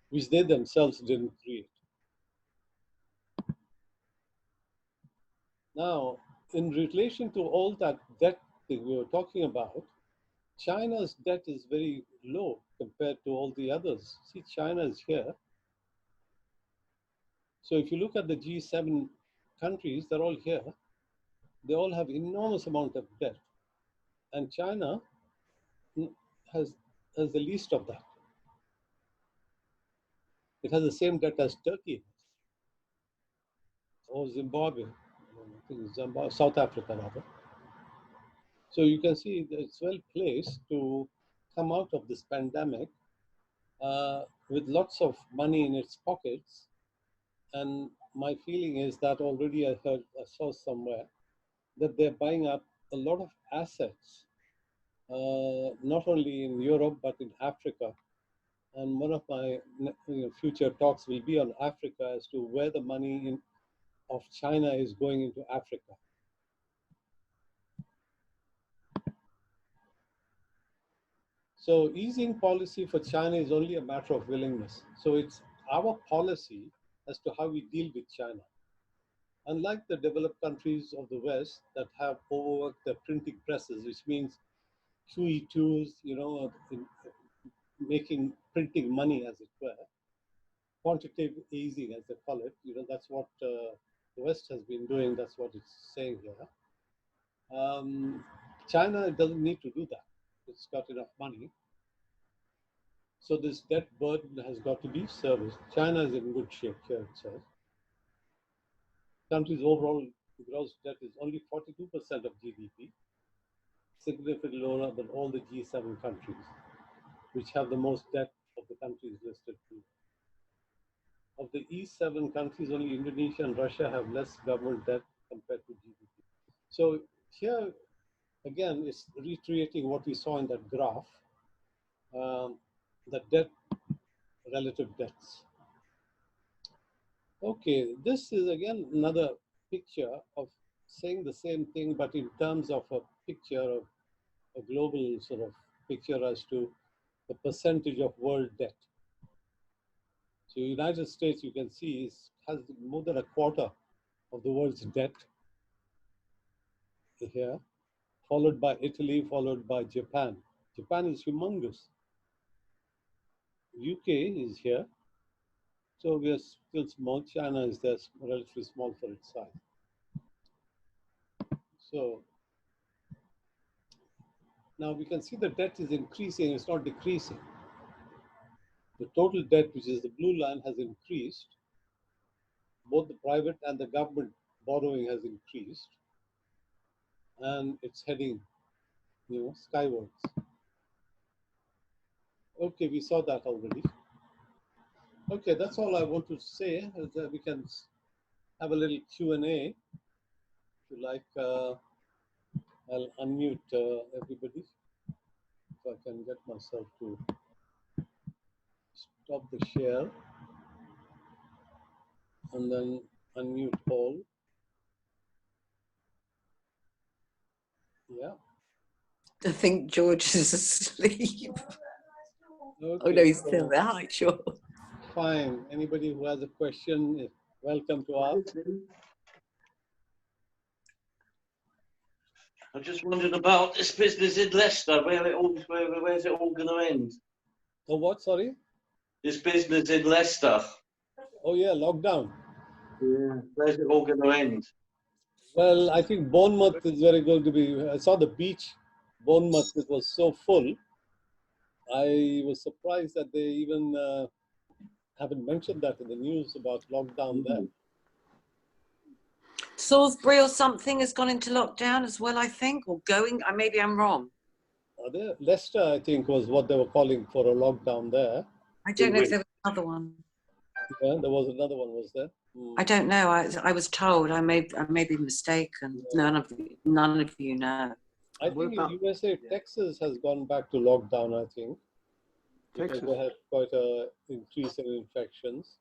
which they themselves didn't create. Now, in relation to all that debt that we were talking about, China's debt is very low compared to all the others. See, China is here. So if you look at the G7 countries, they're all here. They all have enormous amount of debt. And China has the least of that. It has the same debt as Turkey or Zimbabwe, I think Zimbabwe, South Africa rather. So you can see that it's well placed to come out of this pandemic with lots of money in its pockets. And my feeling is that already I saw somewhere that they're buying up a lot of assets, not only in Europe, but in Africa. And one of my future talks will be on Africa as to where the money of China is going into Africa. So easing policy for China is only a matter of willingness. So it's our policy as to how we deal with China. Unlike the developed countries of the West that have overworked their printing presses, which means QE2s, making printing money, as it were, quantitative easing, as they call it, that's what the West has been doing. That's what it's saying here. China doesn't need to do that. It's got enough money. So this debt burden has got to be serviced. China is in good shape here, it says. Country's overall gross debt is only 42% of GDP, significantly lower than all the G7 countries, which have the most debt of the countries listed too. Of the E7 countries, only Indonesia and Russia have less government debt compared to GDP. So here, again, it's reiterating what we saw in that graph, the debt, relative debts. Okay, this is again another picture of saying the same thing, but in terms of a picture of a global sort of picture as to the percentage of world debt. So United States, you can see, has more than a quarter of the world's debt here, followed by Italy, followed by Japan. Japan is humongous. UK is here. So we are still small. China is there, relatively small for its size. So now we can see the debt is increasing, it's not decreasing. The total debt, which is the blue line, has increased. Both the private and the government borrowing has increased. And it's heading, skywards. Okay, we saw that already. Okay, that's all I want to say. We can have a little Q&A. you like, I'll unmute everybody so I can get myself to stop the share and then unmute all. Yeah. I think George is asleep. Okay. Oh no, he's still there. Hi, sure. Fine. Anybody who has a question is welcome to ask. I just wondered about this business in Leicester. Where's it all going to end? Oh, what? Sorry? This business in Leicester. Oh, yeah, lockdown. Yeah. Where's it all going to end? Well, I think Bournemouth is very going to be. I saw the beach, Bournemouth, it was so full. I was surprised that they even haven't mentioned that in the news about lockdown there. Salisbury or something has gone into lockdown as well, I think, or going. Maybe I'm wrong. Are there? Leicester, I think, was what they were calling for a lockdown there. I don't know if there was another one. Yeah, there was another one, was there? I don't know. I was told. I may be mistaken. Yeah. None of you know. I think in USA, Texas has gone back to lockdown, I think. Because they had quite a increase in infections.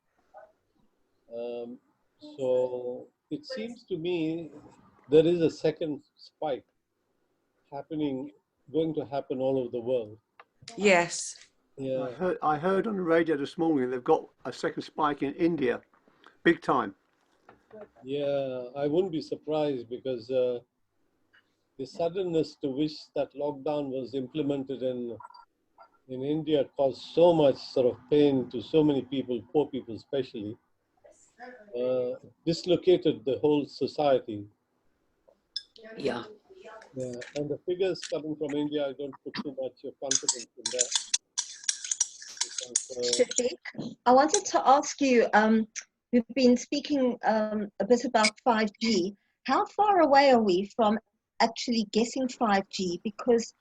So it seems to me there is a second spike going to happen all over the world. Yes. Yeah. I heard on the radio this morning they've got a second spike in India, big time. Yeah, I wouldn't be surprised because the suddenness to which that lockdown was implemented in India caused so much sort of pain to so many people, poor people especially. Dislocated the whole society. Yeah. Yeah, and the figures coming from India, I don't put too much confidence in that. Shafiq, I wanted to ask you, we've been speaking a bit about 5G. How far away are we from actually getting 5G? Because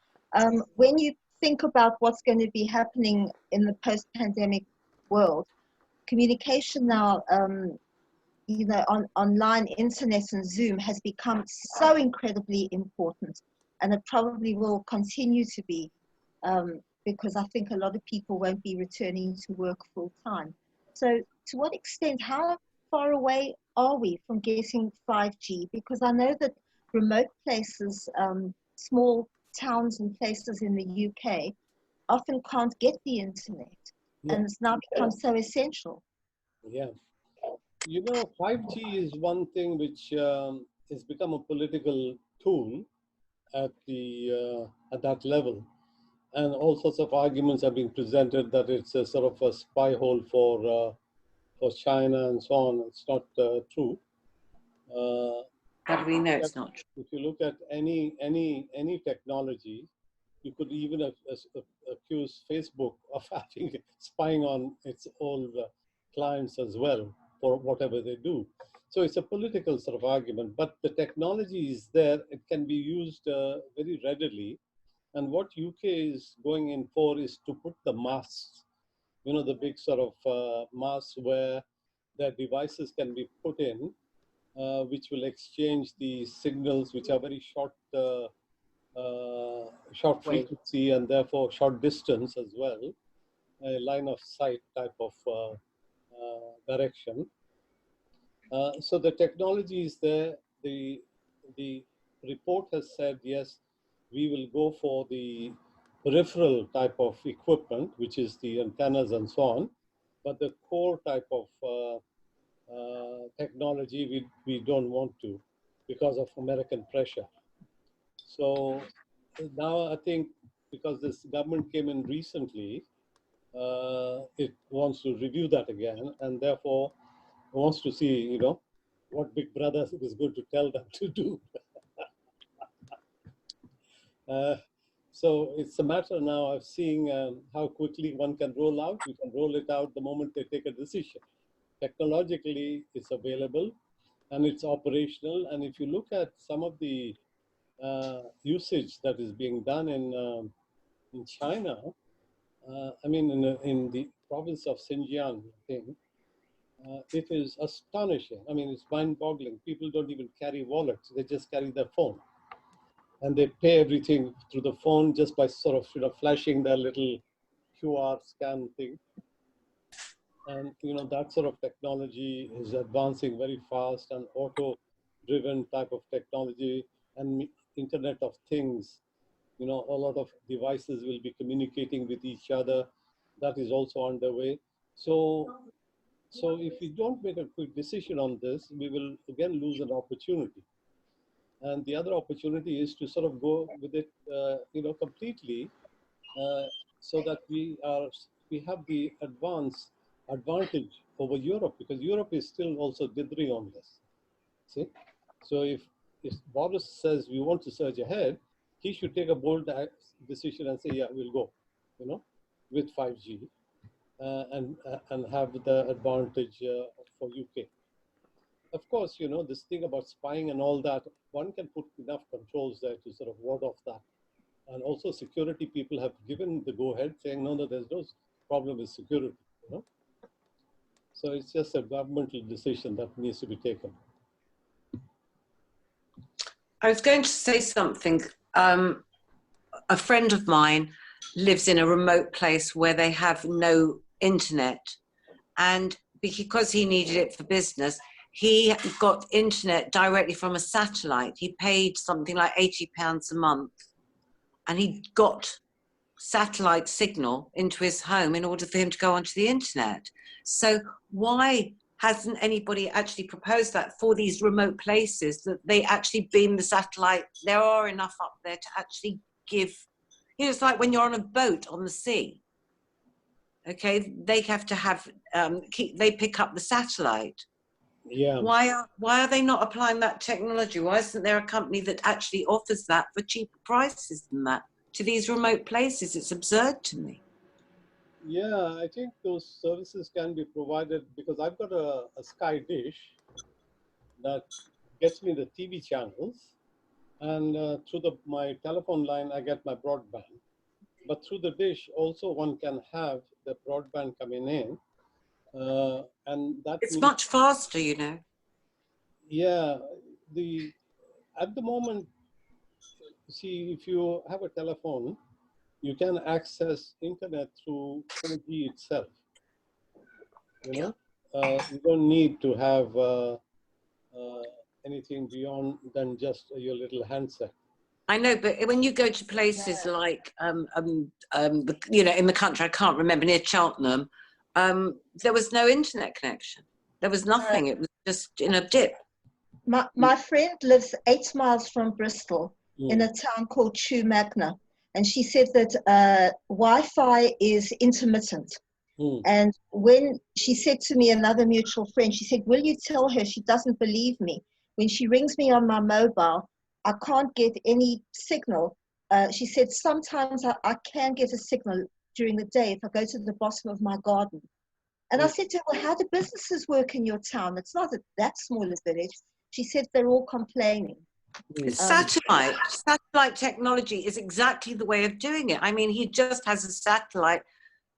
when you think about what's going to be happening in the post-pandemic world, communication now, online internet and Zoom has become so incredibly important, and it probably will continue to be. Because I think a lot of people won't be returning to work full time. So to what extent, how far away are we from getting 5G? Because I know that remote places, small towns and places in the UK often can't get the internet. Yeah. And it's now become so essential. Yeah. 5G is one thing which has become a political tool at that level. And all sorts of arguments have been presented that it's a sort of a spy hole for China and so on. It's not true. How do we know it's not true? If you look at any technology, you could even accuse Facebook of having spying on its own clients as well for whatever they do. So it's a political sort of argument, but the technology is there. It can be used very readily. And what UK is going in for is to put the masks, the big sort of masks where their devices can be put in, which will exchange the signals, which are very short frequency and therefore short distance as well, a line of sight type of direction. So the technology is there. The report has said, yes, we will go for the peripheral type of equipment, which is the antennas and so on. But the core type of technology, we don't want to because of American pressure. So now I think because this government came in recently, it wants to review that again, and therefore wants to see, what Big Brother is going to tell them to do. So it's a matter now of seeing how quickly one can roll out. You can roll it out the moment they take a decision. Technologically, it's available and it's operational. And if you look at some of the usage that is being done in China, in the province of Xinjiang, I think, it is astonishing. I mean, it's mind-boggling. People don't even carry wallets; they just carry their phone, and they pay everything through the phone just by sort of flashing their little QR scan thing. And that sort of technology is advancing very fast, and auto-driven type of technology and Internet of Things. A lot of devices will be communicating with each other. That is also underway. So if we don't make a quick decision on this, we will again lose an opportunity. And the other opportunity is to sort of go with it, completely, so that we have the advantage over Europe, because Europe is still also dithering on this. See, so if Boris says we want to surge ahead, he should take a bold decision and say, yeah, we'll go, with 5G, and have the advantage for UK. Of course, this thing about spying and all that, one can put enough controls there to sort of ward off that. And also security people have given the go-ahead, saying, no, there's no problem with security, So it's just a governmental decision that needs to be taken. I was going to say something. A friend of mine lives in a remote place where they have no internet. And because he needed it for business, he got internet directly from a satellite. He paid something like £80 a month, and he got satellite signal into his home in order for him to go onto the internet. So why hasn't anybody actually proposed that for these remote places, that they actually beam the satellite? There are enough up there to actually give, it's like when you're on a boat on the sea. Okay, they have to have, they pick up the satellite. Yeah. Why are they not applying that technology? Why isn't there a company that actually offers that for cheaper prices than that to these remote places? It's absurd to me. Yeah, I think those services can be provided, because I've got a Sky dish that gets me the TV channels, and through my telephone line, I get my broadband. But through the dish, also one can have the broadband coming in, and that it's much faster, Yeah, at the moment, see, if you have a telephone, you can access internet through 4G itself. You don't need to have anything beyond than just your little handset. I know, but when you go to places like, in the country, I can't remember, near Cheltenham, there was no internet connection. There was nothing. It was just in a dip. My friend lives 8 miles from Bristol in a town called Chew Magna. And she said that Wi-Fi is intermittent. And when she said to me, another mutual friend, she said, will you tell her? She doesn't believe me. When she rings me on my mobile, I can't get any signal. She said, sometimes I can get a signal during the day if I go to the bottom of my garden. And I said to her, well, how do businesses work in your town? It's not that small a village. She said they're all complaining. It's satellite technology is exactly the way of doing it. I mean, he just has a satellite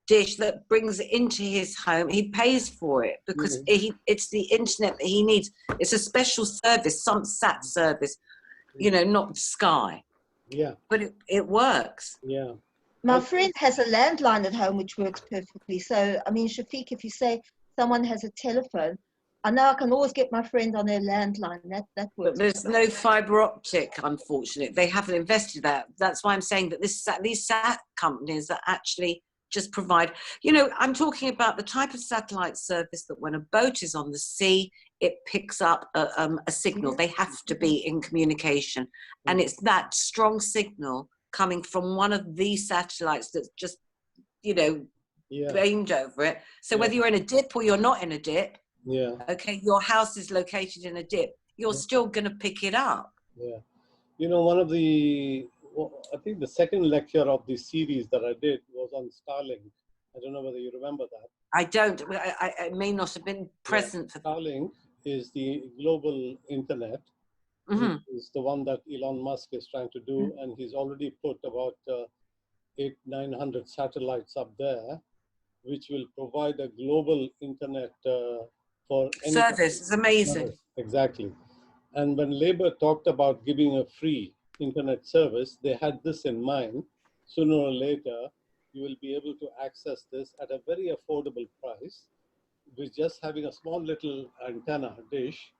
dish that brings it into his home. He pays for it because it's the internet that he needs. It's a special service, some sat service, not Sky. Yeah. But it works. Yeah. My friend has a landline at home which works perfectly. So, I mean, Shafiq, if you say someone has a telephone, I know I can always get my friend on their landline. That works. But there's no fibre optic, unfortunately. They haven't invested that. That's why I'm saying that these sat companies that actually just provide, I'm talking about the type of satellite service that when a boat is on the sea, it picks up a signal. They have to be in communication. And it's that strong signal coming from one of these satellites that's just, beamed over it. So whether you're in a dip or you're not in a dip, okay, your house is located in a dip, you're still going to pick it up. One of I think the second lecture of this series that I did was on Starlink. I don't know whether you remember that. I don't. I may not have been present. Starlink is the global internet. It's the one that Elon Musk is trying to do, and he's already put about 800-900 satellites up there, which will provide a global internet for any service is amazing. service. Exactly. And when Labour talked about giving a free internet service, they had this in mind. Sooner or later, you will be able to access this at a very affordable price with just having a small little antenna dish,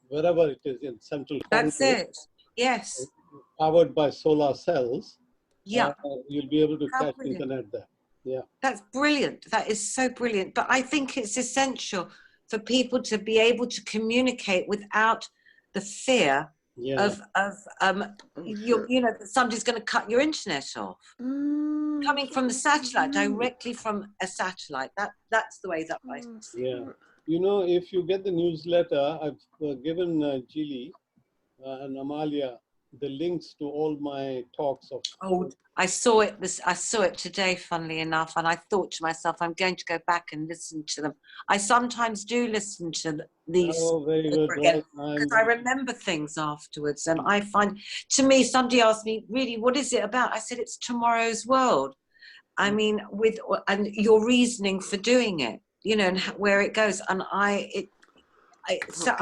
wherever it is in central That's Congress, it. Yes. powered by solar cells. Yeah. You'll be able to How catch brilliant. internet there. Yeah. That's brilliant. That is so brilliant. But I think it's essential for people to be able to communicate without the fear of you know, that somebody's going to cut your internet off. Coming from the satellite, directly from a satellite. That's the way that I see it. Yeah. You know, if you get the newsletter, I've given Gilly and Amalia the links to all my talks of. Oh, I saw it today, funnily enough, and I thought to myself, I'm going to go back and listen to them. I sometimes do listen to these very good. again, because I remember things afterwards, and I find, to me, somebody asked me, really, what is it about? I said, it's tomorrow's world. I mean, and your reasoning for doing it, you know, and where it goes, and I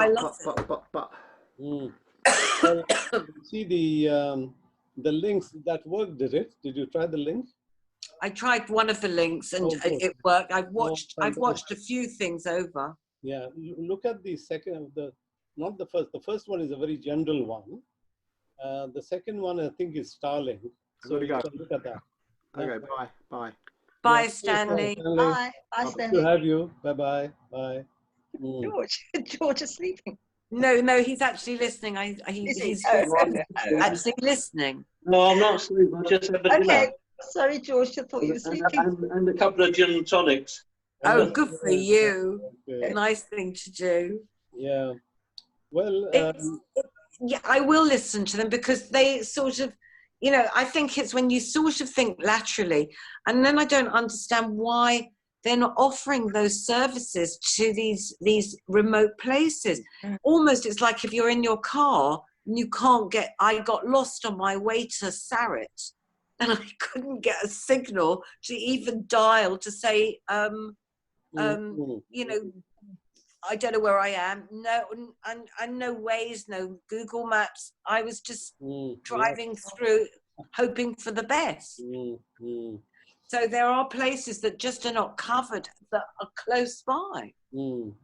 love it. Well, see the links that work. Did you try the link? I tried one of the links and it worked. I've watched a few things over. Yeah, look at the second, not the first. The first one is a very general one. The second one, I think, is Starlink. So you can look at that. Okay, bye. Bye, Stanley. Bye. Bye, Stanley. Good to have you. Bye. George is sleeping. No, he's actually listening. He's actually listening. No, I'm not sleeping. I just have a dinner. Sorry, George. I thought you were sleeping. And a couple of gin and tonics. Oh, good for you. Okay. Nice thing to do. Yeah. Well, yeah, I will listen to them because they sort of, you know, I think it's when you sort of think laterally, and then I don't understand why they're not offering those services to these remote places. Almost, it's like if you're in your car and you can't get. I got lost on my way to Sarit, and I couldn't get a signal to even dial to say, you know, I don't know where I am. No, and no Waze, no Google Maps. I was just driving through, hoping for the best. So there are places that just are not covered that are close by. No,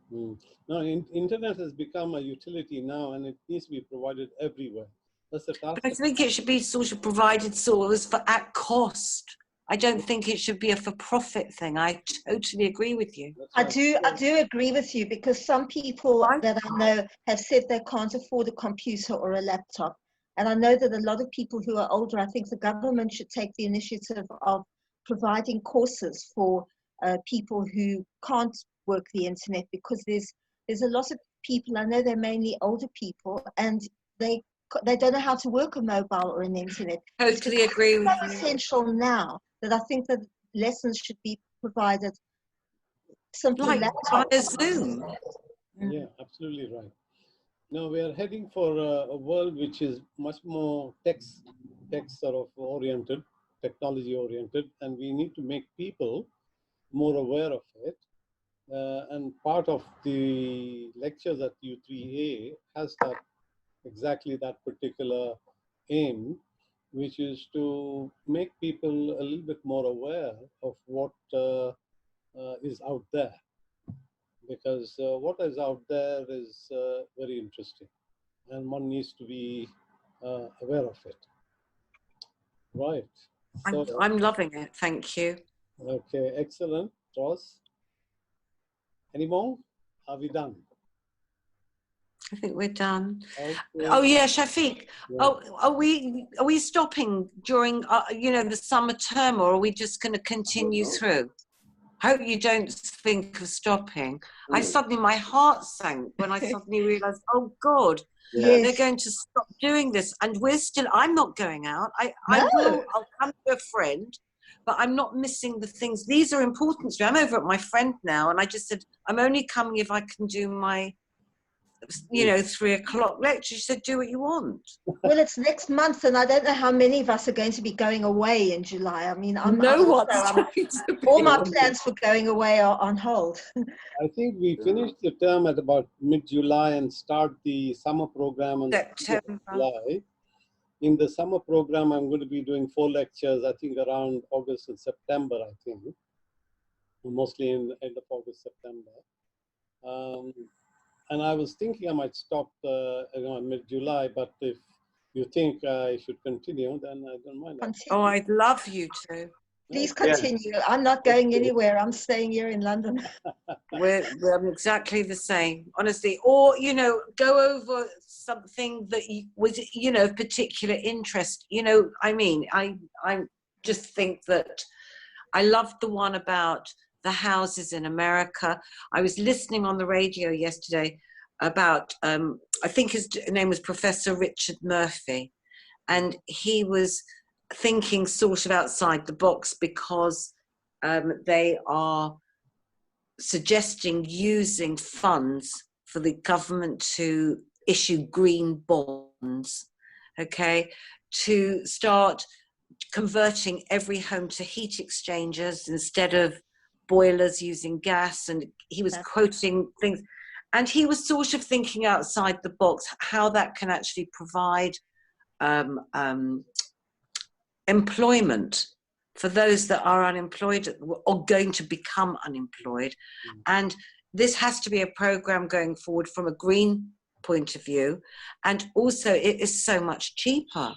internet has become a utility now, and it needs to be provided everywhere. That's the task. But I think it should be sort of provided sort of at cost. I don't think it should be a for-profit thing. I totally agree with you. I do agree with you, because some people that I know have said they can't afford a computer or a laptop. And I know that a lot of people who are older, I think the government should take the initiative of providing courses for people who can't work the internet, because there's a lot of people, I know they're mainly older people, and they don't know how to work a mobile or an internet. Totally agree with you. It's so essential now that I think that lessons should be provided simply like via Zoom. Yeah, absolutely right. Now we are heading for a world which is much more tech sort of oriented, technology oriented, and we need to make people more aware of it. And part of the lectures at U3A has exactly that particular aim, which is to make people a little bit more aware of what is out there. Because what is out there is very interesting, and one needs to be aware of it. Right. So, I'm loving it. Thank you. Okay, excellent. Ross, any more? Are we done? I think we're done. Okay. Oh yeah, Shafiq. Yeah. Oh, are we stopping during you know, the summer term, or are we just going to continue through? I hope you don't think of stopping. My heart sank when I suddenly realised, oh God, they're going to stop doing this, and I'm not going out. I'll come to a friend, but I'm not missing the things. These are important to me. I'm over at my friend now, and I just said, I'm only coming if I can do my you know, 3 o'clock lecture. She said, do what you want. Well, it's next month, and I don't know how many of us are going to be going away in July. I mean, No one's going to be. all my plans for going away are on hold. I think we finished the term at about mid-July and start the summer program on September. July. In the summer program, I'm going to be doing 4 lectures, I think around August and September, I think. Mostly in the end of August, September. And I was thinking I might stop mid-July, but if you think I should continue, then I don't mind. Oh, I'd love you to. Please continue. I'm not going anywhere. I'm staying here in London. We're exactly the same, honestly. Or, you know, go over something that was, you know, of particular interest. You know, I mean, I just think that I loved the one about the houses in America. I was listening on the radio yesterday about, I think his name was Professor Richard Murphy, and he was thinking sort of outside the box because they are suggesting using funds for the government to issue green bonds, okay, to start converting every home to heat exchangers instead of boilers using gas. And he was quoting things, and he was sort of thinking outside the box how that can actually provide employment for those that are unemployed or going to become unemployed. And this has to be a program going forward from a green point of view, and also it is so much cheaper.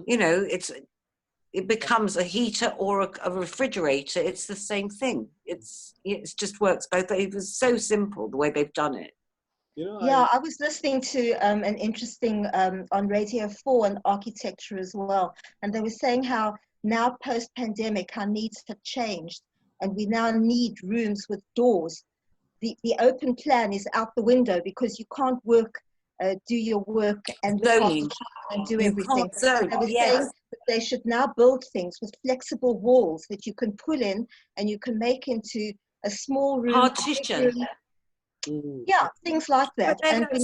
You know, it becomes a heater or a refrigerator. It's the same thing. It just works both ways. It was so simple the way they've done it. You know, Yeah, I was listening to an interesting on Radio 4 on architecture as well, and they were saying how now post-pandemic our needs have changed, and we now need rooms with doors. The open plan is out the window because you can't work, do your work and look after children and do everything. Zone, They were yes. saying that they should now build things with flexible walls that you can pull in and you can make into a small room, Partition. Yeah, things like that. But And we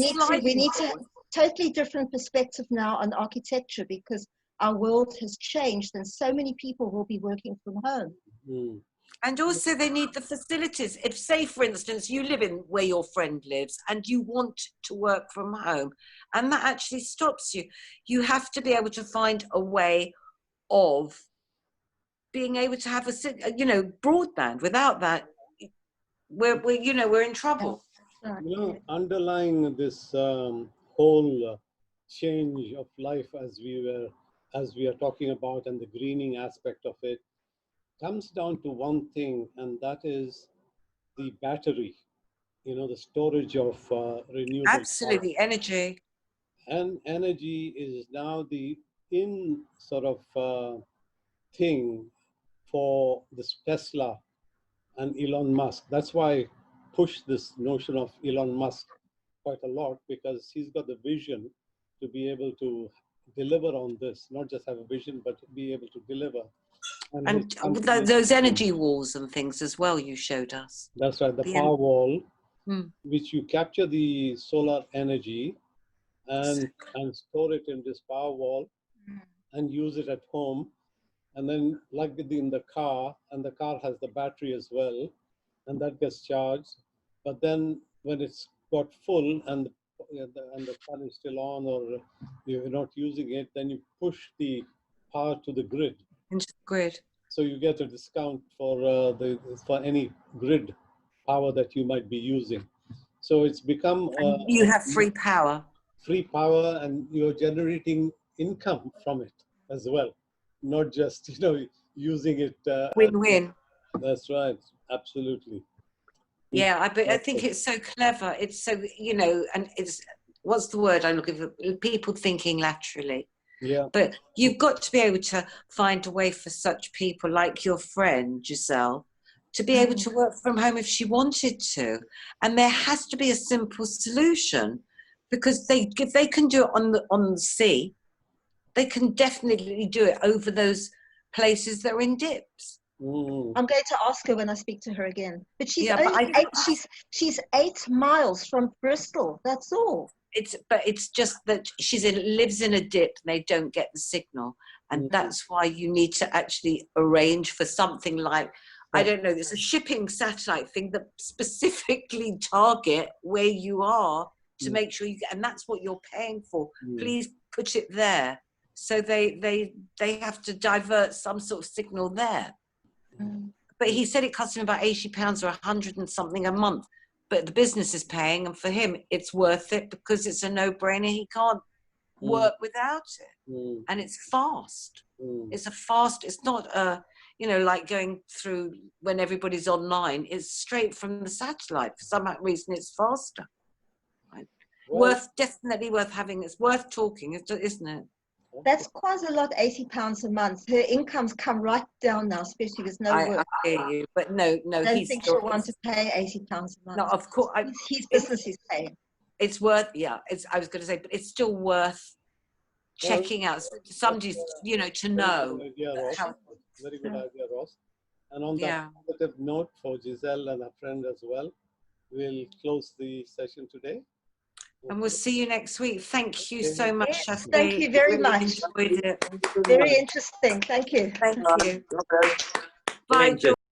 need to have a totally different perspective now on architecture because our world has changed and so many people will be working from home. And also they need the facilities. If, say, for instance, you live in where your friend lives and you want to work from home, and that actually stops you, you have to be able to find a way of being able to have you know, broadband. Without that, we're in trouble. You know, underlying this whole change of life as we are talking about, and the greening aspect of it, comes down to one thing, and that is the battery. You know, the storage of renewable Absolutely, power. energy. And energy is now the in sort of thing for this Tesla and Elon Musk. That's why I push this notion of Elon Musk quite a lot, because he's got the vision to be able to deliver on this, not just have a vision, but be able to deliver. And those energy walls and things as well, you showed us. That's right, the power wall, which you capture the solar energy and store it in this power wall and use it at home. And then plug it in the car, and the car has the battery as well, and that gets charged. But then when it's got full and the sun is still on, or you're not using it, then you push the power to the grid. Into the grid. So you get a discount for any grid power that you might be using. So it's become you have free power. Free power, and you're generating income from it as well. Not just, you know, using it. Win-win. That's right. Absolutely. Yeah, I think it's so clever. It's so, you know, and it's, what's the word I'm looking for? People thinking laterally. Yeah. But you've got to be able to find a way for such people like your friend, Giselle, to be able to work from home if she wanted to. And there has to be a simple solution, because if they can do it on the sea, they can definitely do it over those places that are in dips. I'm going to ask her when I speak to her again. But she's Yeah, only but she's 8 miles from Bristol. That's all. It's just that lives in a dip and they don't get the signal, and that's why you need to actually arrange for something like, I don't know, there's a shipping satellite thing that specifically target where you are to make sure you get, and that's what you're paying for. Please put it there. So they have to divert some sort of signal there. But he said it cost him about £80 or 100 and something a month. But the business is paying, and for him, it's worth it because it's a no-brainer. He can't work without it, and it's fast. It's it's not like going through when everybody's online. It's straight from the satellite. For some reason, it's faster. Right? Well, definitely worth having. It's worth talking, isn't it? That's quite a lot, £80 a month. Her income's come right down now, especially with no work. I hear you, but no, I don't think she'll want to pay £80 a month. No, of course. His business is paying. It's worth, I was going to say, but it's still worth checking out. Somebody's, to know. Very good idea, Ross. And on that positive note for Giselle and her friend as well, we'll close the session today. And we'll see you next week. Thank you so much, Yes, thank you very much. Enjoyed it. Very interesting. Thank you. Thank you. Bye, George.